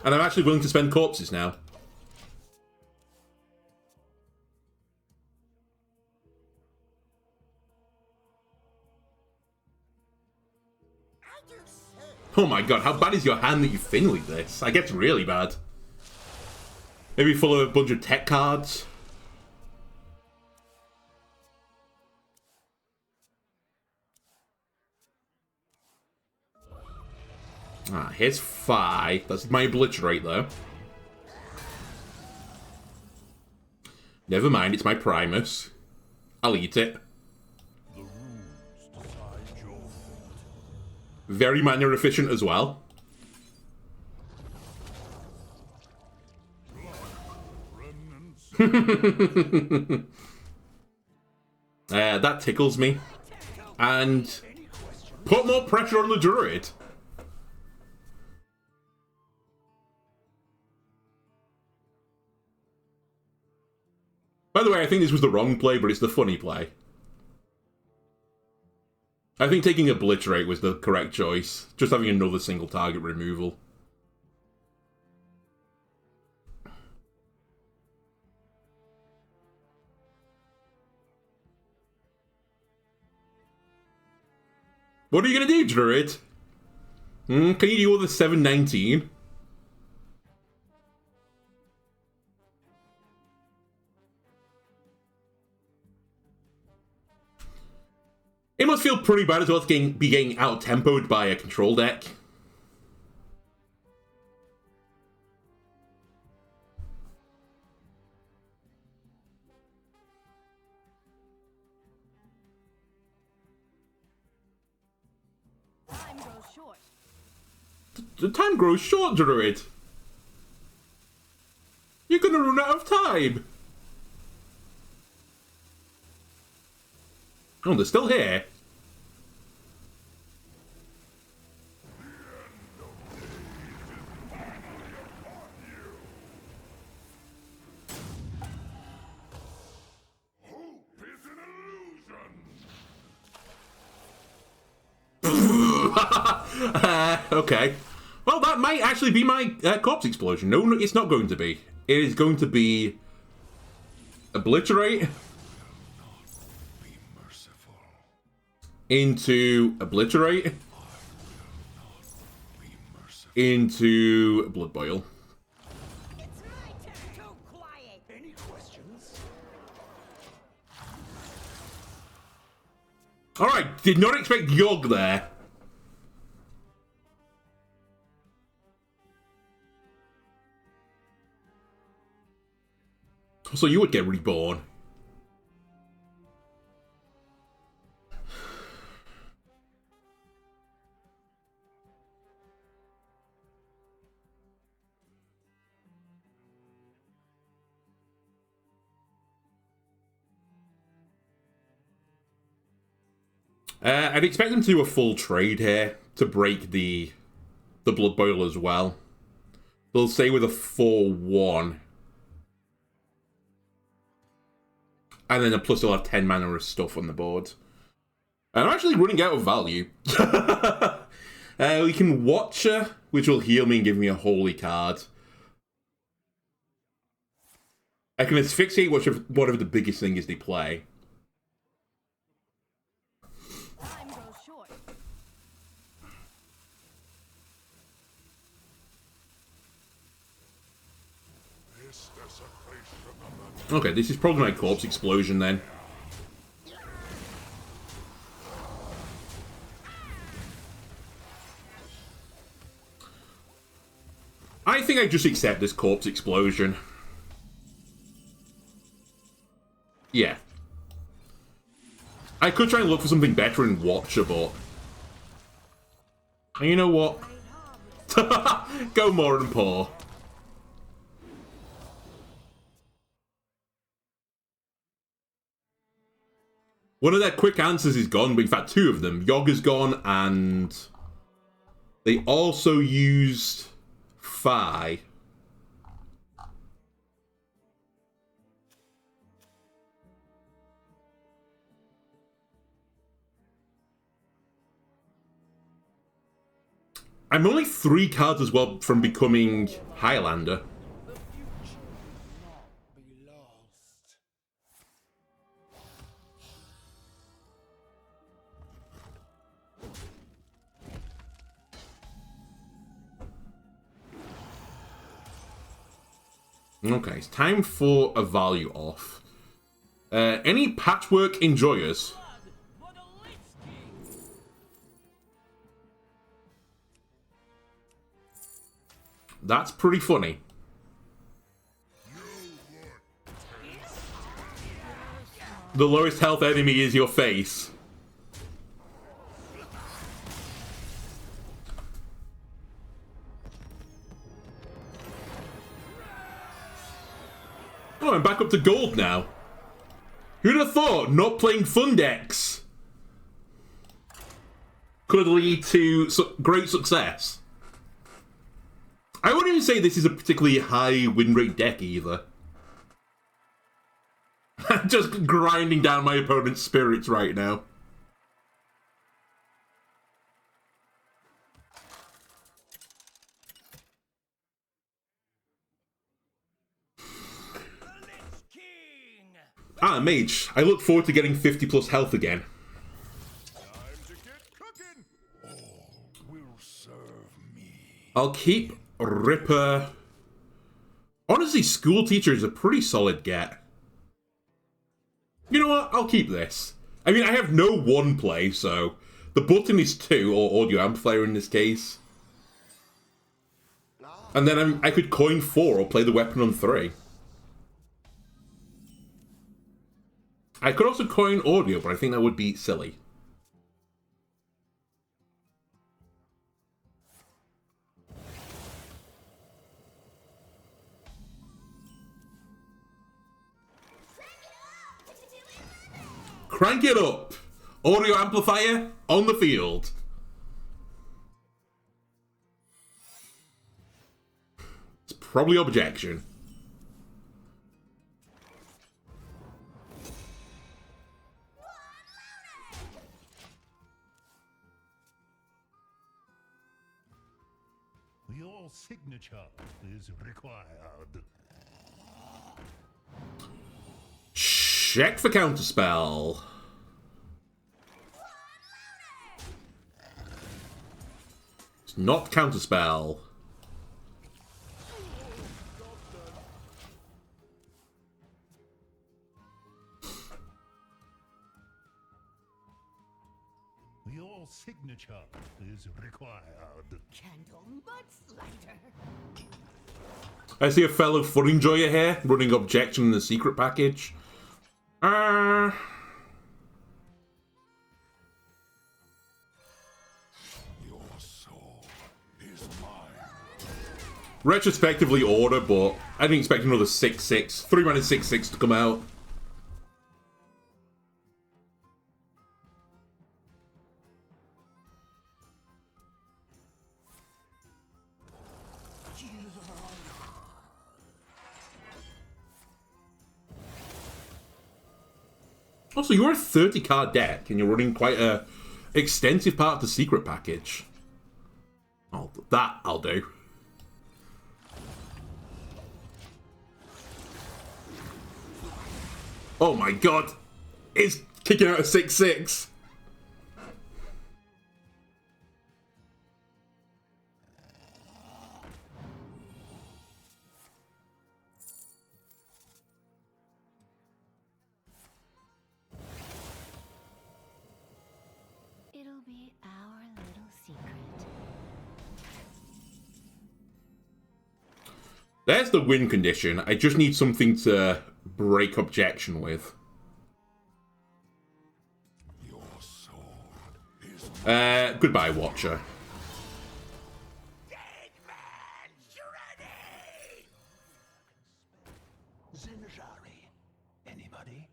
And I'm actually willing to spend corpses now. Oh my god, how bad is your hand that you finley this? I guess really bad. Maybe full of a bunch of tech cards. Ah, here's 5. That's my Obliterate though. Never mind, it's my Primus. I'll eat it. The runes decide your fate. Very mana efficient as well. Remnants. That tickles me. And put more pressure on the Druid. By the way, I think this was the wrong play, but it's the funny play. I think taking Obliterate was the correct choice. Just having another single target removal. What are you going to do, Druid? Can you deal with a 719? It must feel pretty bad as well to be getting out-tempoed by a control deck. Time grows short. The time grows short, Druid. You're gonna run out of time. Oh, they're still here. Okay. Well, Well, that might actually be my corpse explosion. No, it's not going to be. It is going to be Obliterate into Obliterate into Blood Boil. It's my turn. Too quiet. Any questions? Alright, did not expect Yogg there. So you would get reborn. I'd expect them to do a full trade here to break the Blood Boil as well. They'll say with a 4-1. And then plus they'll have 10 mana of stuff on the board. And I'm actually running out of value. We can Watcher, which will heal me and give me a holy card. I can Asphyxiate whatever the biggest thing is they play. Time goes short. This desecration of the Okay, this is probably my corpse explosion then. I think I just accept this corpse explosion. Yeah. I could try and look for something better in Watcher, but... And you know what? Go more and poor. One of their quick answers is gone, but in fact two of them. Yogg is gone, and they also used Fi. I'm only 3 cards as well from becoming Highlander. The future will not be lost. Okay, it's time for a value off. Any patchwork enjoyers? That's pretty funny. The lowest health enemy is your face. Oh, I'm back up to gold now. Who'd have thought not playing fun decks could lead to great success? I wouldn't even say this is a particularly high win rate deck either. I'm just grinding down my opponent's spirits right now. Ah, Mage. I look forward to getting 50 plus health again. time to get cooking. All will serve me. I'll keep Ripper. Honestly, School Teacher is a pretty solid get. You know what? I'll keep this. I mean, I have no 1 play, so the button is 2, or Audio Amplifier in this case. And then I could coin 4 or play the weapon on 3. I could also coin Audio, but I think that would be silly. Crank it up! Audio Amplifier on the field. It's probably objection. Your signature is required. Check for counterspell. It's not counterspell. Your signature is required. Candle mudslider. I see a fellow fun enjoyer here running objection in the secret package. Your soul is mine. Retrospectively order, but I didn't expect another 6/6, 3-mana 6/6 to come out. Also, you're a 30-card deck, and you're running quite a extensive part of the secret package. Oh, that I'll do. Oh my god! It's kicking out a 6/6! It'll be our little secret. There's the win condition. I just need something to break objection with. Your soul is Goodbye, Watcher. Zinjari. Anybody?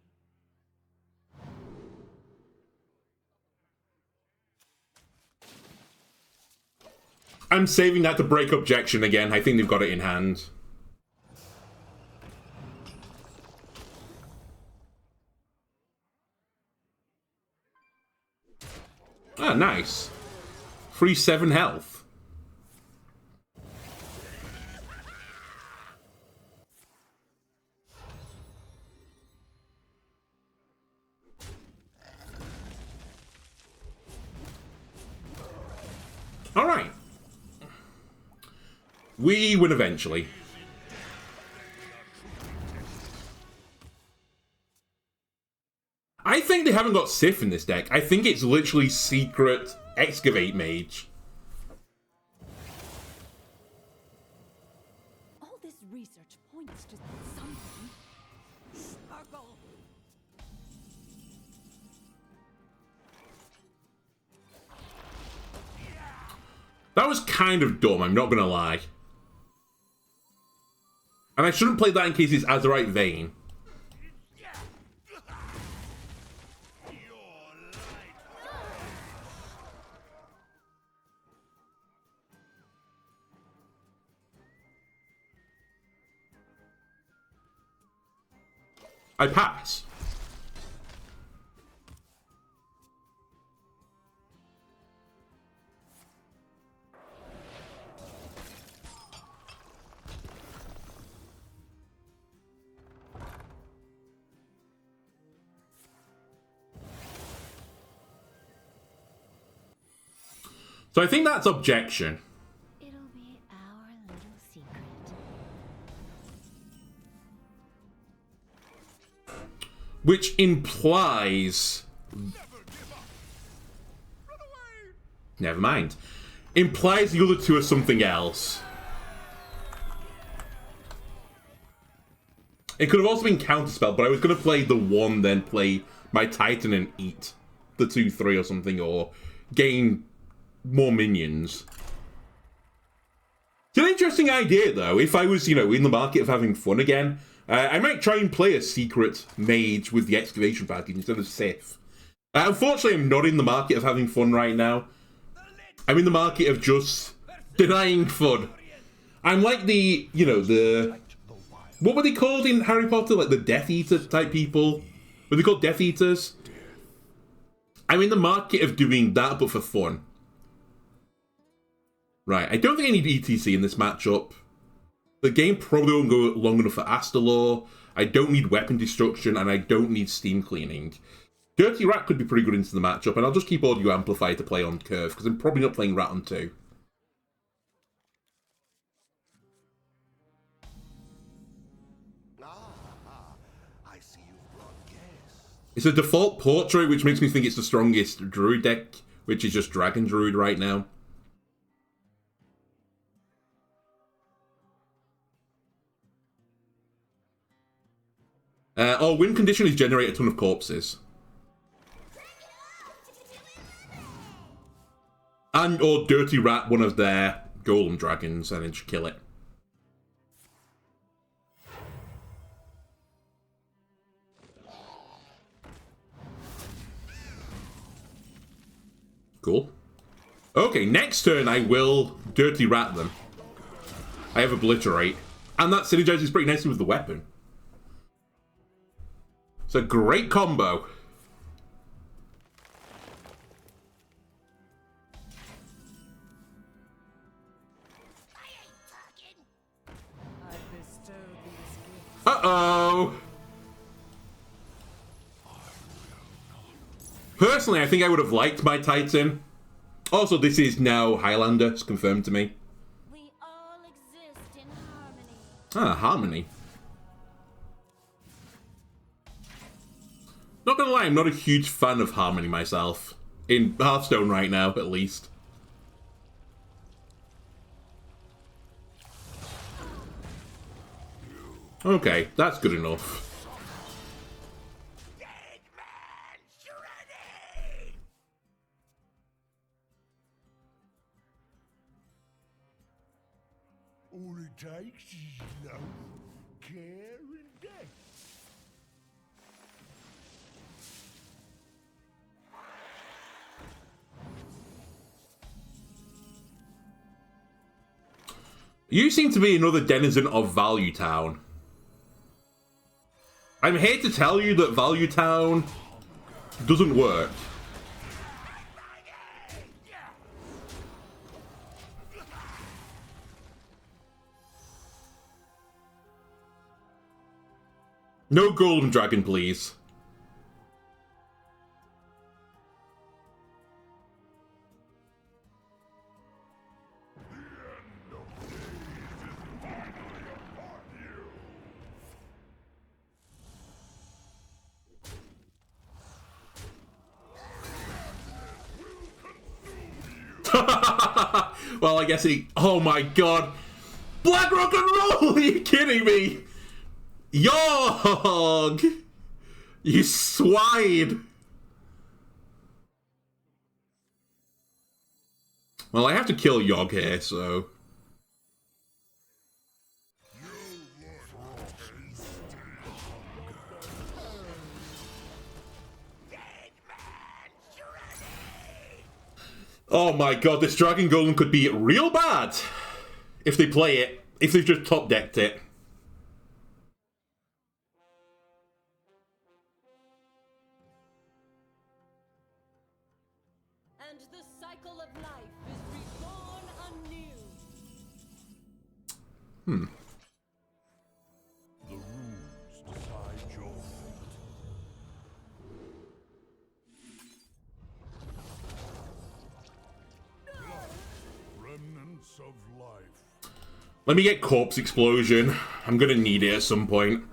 I'm saving that to break objection again. I think they've got it in hand. Ah, nice. Free 7 health. All right. We win eventually. I think they haven't got Sith in this deck. I think it's literally secret Excavate Mage. All this research points to something. Sparkle. That was kind of dumb, I'm not gonna lie. And I shouldn't play that in case it's Azurite Vein. I pass. So I think that's objection. It'll be our little secret. Which implies... Never mind. Implies the other two are something else. It could have also been Counterspell, but I was going to play the 1, then play my Titan and eat the 2/3 or something, or gain more minions. It's an interesting idea, though. If I was, you know, in the market of having fun again, I might try and play a secret mage with the excavation package instead of Sith. Unfortunately, I'm not in the market of having fun right now. I'm in the market of just denying fun. I'm like the, you know, the... What were they called in Harry Potter? Like the Death Eater type people? Were they called Death Eaters? I'm in the market of doing that, but for fun. Right, I don't think I need E.T.C in this matchup. The game probably won't go long enough for Astalor. I don't need weapon destruction, and I don't need steam cleaning. Dirty Rat could be pretty good into the matchup, and I'll just keep Audio Amplifier to play on Curve, because I'm probably not playing Rat on 2. I see you've brought guests. It's a default portrait, which makes me think it's the strongest Druid deck, which is just Dragon Druid right now. Win condition is generate a ton of corpses. And or Dirty Rat one of their golem dragons and then just kill it. Cool. Okay, next turn I will Dirty Rat them. I have Obliterate. And that synergizes pretty nicely with the weapon. It's a great combo. Uh-oh! Personally, I think I would have liked my Titan. Also, this is now Highlander. It's confirmed to me. We all exist in harmony. Ah, Harmony. Not gonna lie, I'm not a huge fan of Harmony myself. In Hearthstone right now, at least. Okay, that's good enough. All it takes is love, care, and death. You seem to be another denizen of Value Town. I'm here to tell you that Value Town doesn't work. No Golden Dragon, please. Well, I guess he... Oh my god. Black Rock and Roll! Are you kidding me? Yog! You swine! Well, I have to kill Yog here, so... Oh my god, this Dragon Golem could be real bad if they play it, if they've just top decked it. And the cycle of life is reborn anew. The runes decide your fate. Remnants of life. Let me get Corpse Explosion. I'm gonna need it at some point.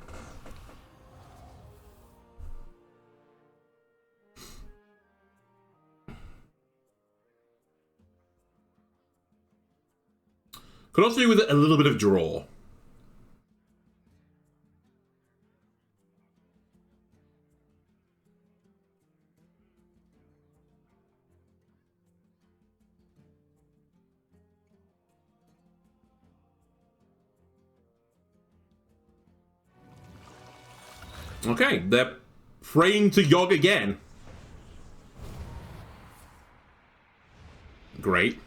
Could also do with a little bit of draw. Okay, they're praying to Yogg again. Great.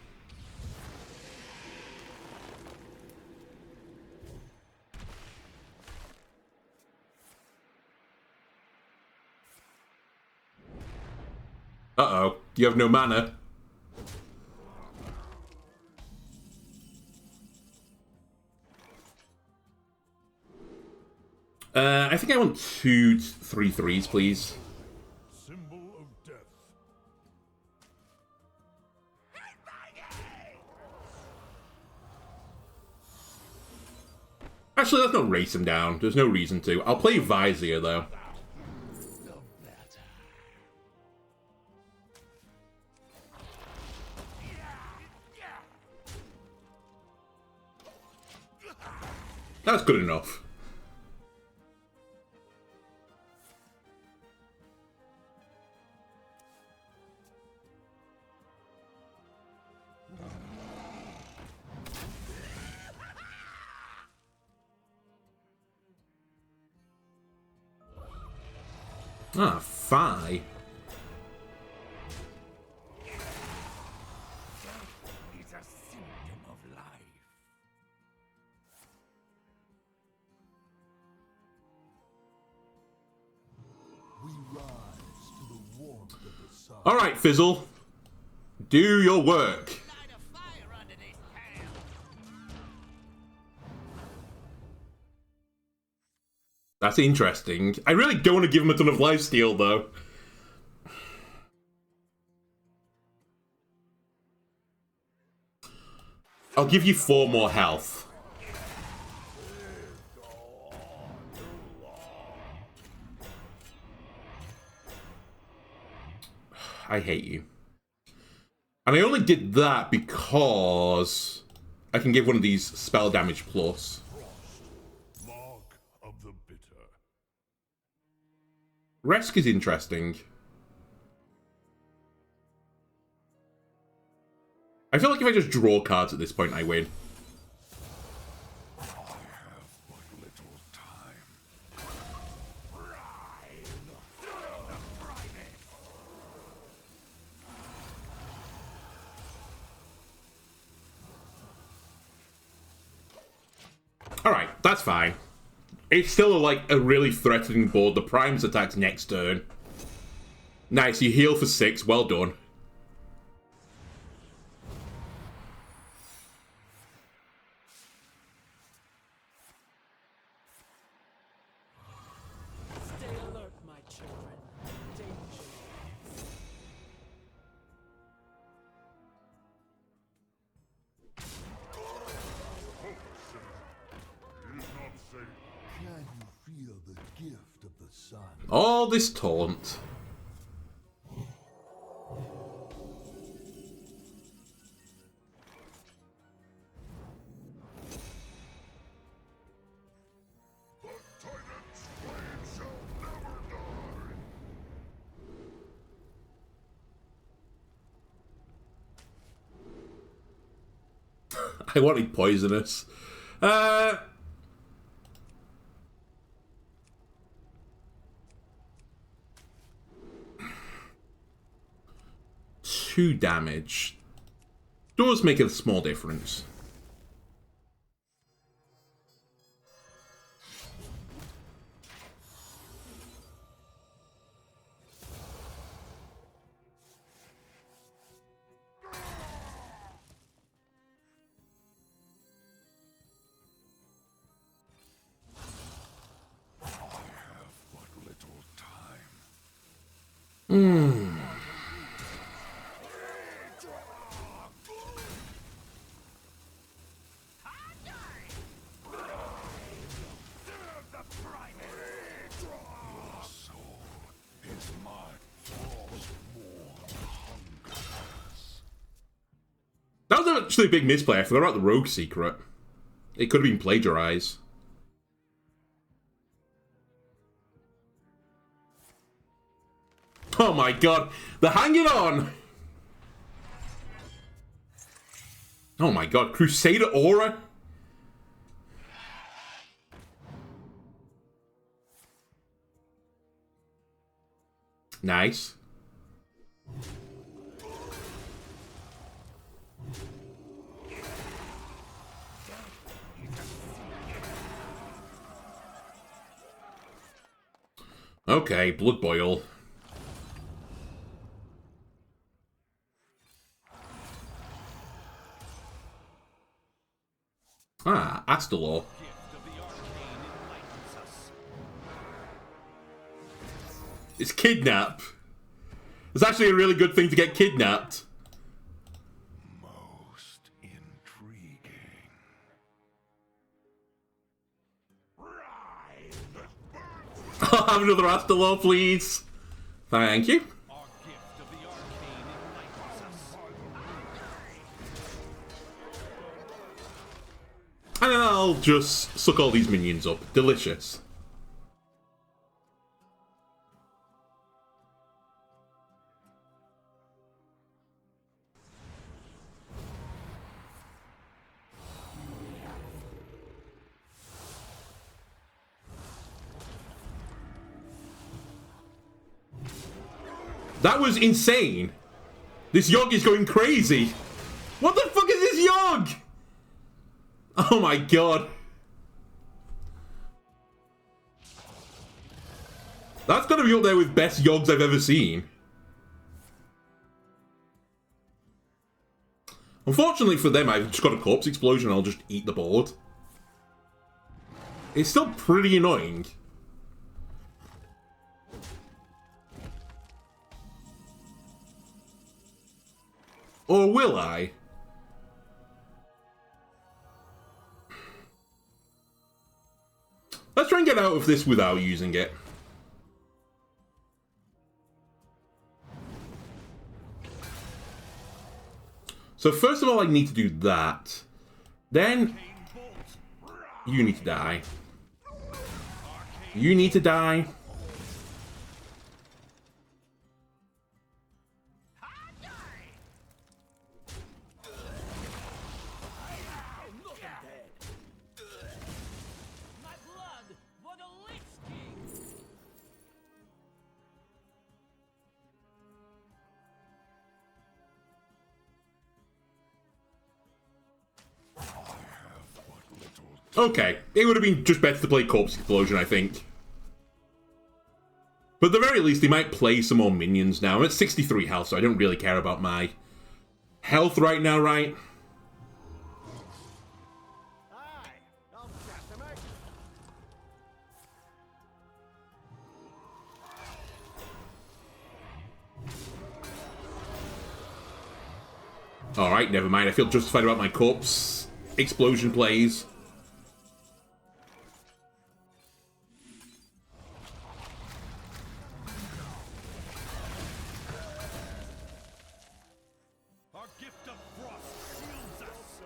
Uh-oh, you have no mana. I think I want 2 3/3s, please. Symbol of death. Actually, let's not race him down. There's no reason to. I'll play Vizier, though. That's good enough. Ah, Fi. It's a symptom of life. We rise to the warmth of the sun. Alright, Fizzle. Do your work. Light a fire under this town. That's interesting. I really don't want to give him a ton of lifesteal, though. I'll give you 4 more health. I hate you. And I only did that because I can give one of these spell damage plus. Mark of the bitter. Resk is interesting. I feel like if I just draw cards at this point, I win. I have but little time. Alright, that's fine. It's still like a really threatening board. The Primes attacks next turn. Nice, you heal for 6. Well done. Stay alert, my children. Danger. It is not safe. Can you feel the gift of the sun? All this taunt. Titan's blade shall never die. I wanted poisonous. Two damage. Does make a small difference. I have but little time. Your soul is my frostborn hunger. That was actually a big misplay. I forgot about the rogue secret. It could have been plagiarized. Oh my god, the hanging on! Oh my god, Crusader Aura? Nice. Okay, Blood Boil. Ah, Astalor. Gift of the arcane enlightens us. It's kidnap. It's actually a really good thing to get kidnapped. Most intriguing. I'll have another Astalor, please. Thank you. Our gift of the arcane enlightens us. And then I'll just suck all these minions up. Delicious. That was insane. This Yogg is going crazy. What the fuck is this Yogg? Oh my god. That's gotta be up there with best Yoggs I've ever seen. Unfortunately for them, I've just got a corpse explosion and I'll just eat the board. It's still pretty annoying. Or will I? Let's try and get out of this without using it. So first of all, I need to do that. Then you need to die. You need to die. My blood for the Lich King. Okay, it would have been just better to play Corpse Explosion, I think. But at the very least, they might play some more minions now. I'm at 63 health, so I don't really care about my health right now, right? Aye, I'll decimate. Alright, never mind. I feel justified about my Corpse Explosion plays. Our gift of frost shields us.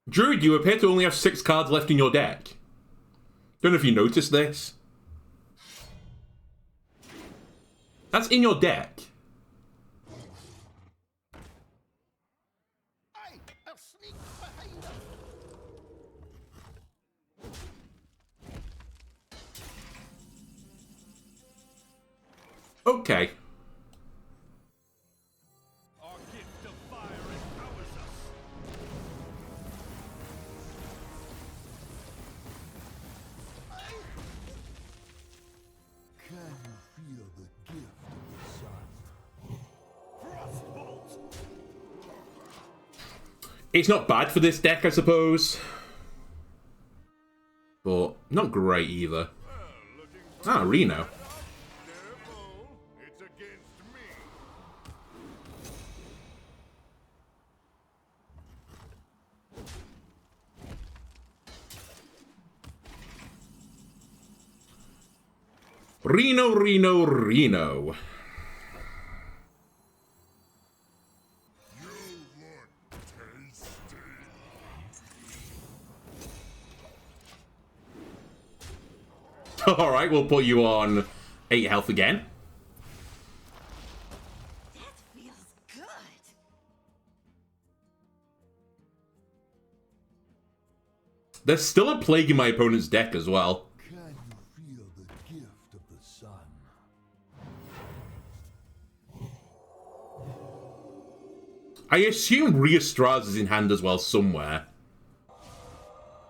Druid, you appear to only have 6 cards left in your deck. Don't know if you noticed this. That's in your deck. Aye, I'll sneak behind them. Okay. Our gift of fire empowers us. Can you feel the gift of the sun? Frostbolt. It's not bad for this deck, I suppose. But not great either. Ah, Reno. Careful, it's against me. Reno, Reno, Reno. You look tasty. Alright, we'll put you on 8 health again. That feels good. There's still a plague in my opponent's deck as well. Can you feel the gift of the sun? I assume Reastraz is in hand as well somewhere.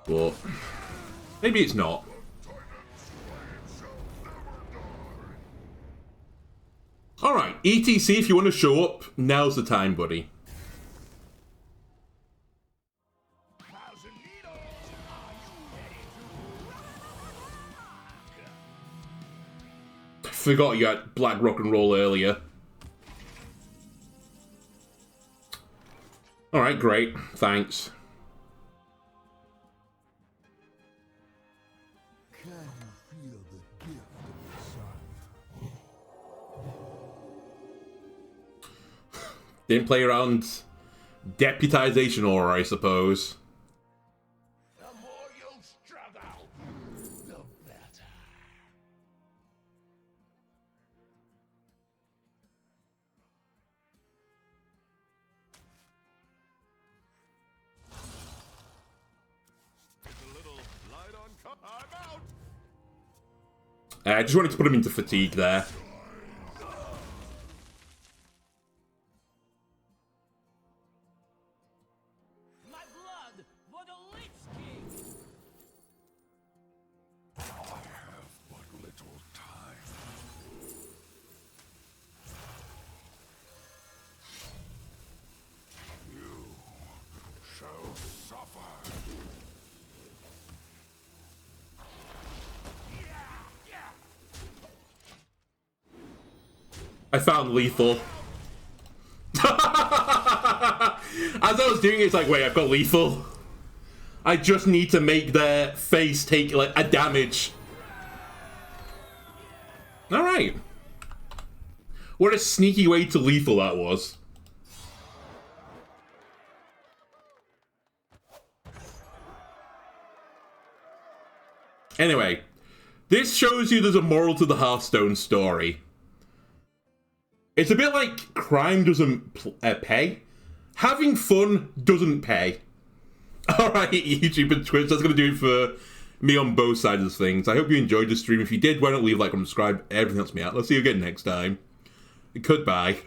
But maybe it's not. Alright, E.T.C, if you want to show up, now's the time, buddy. Forgot you had Black Rock and Roll earlier. Alright, great. Thanks. Can you feel the gift of the sun? Didn't play around deputization aura, I suppose. The more you struggle, the better. It's a little light on I'm out. I just wanted to put him into fatigue there. My blood for the Lich King! I have but little time. You shall suffer. I found lethal. As I was doing it, it's like, wait, I've got lethal. I just need to make their face take, like, a damage. Alright. What a sneaky way to lethal that was. Anyway, this shows you there's a moral to the Hearthstone story. It's a bit like crime doesn't pay. Having fun doesn't pay. Alright, YouTube and Twitch, that's going to do it for me on both sides of things. I hope you enjoyed the stream. If you did, why don't leave a like and subscribe. Everything helps me out. Let's see you again next time. Goodbye.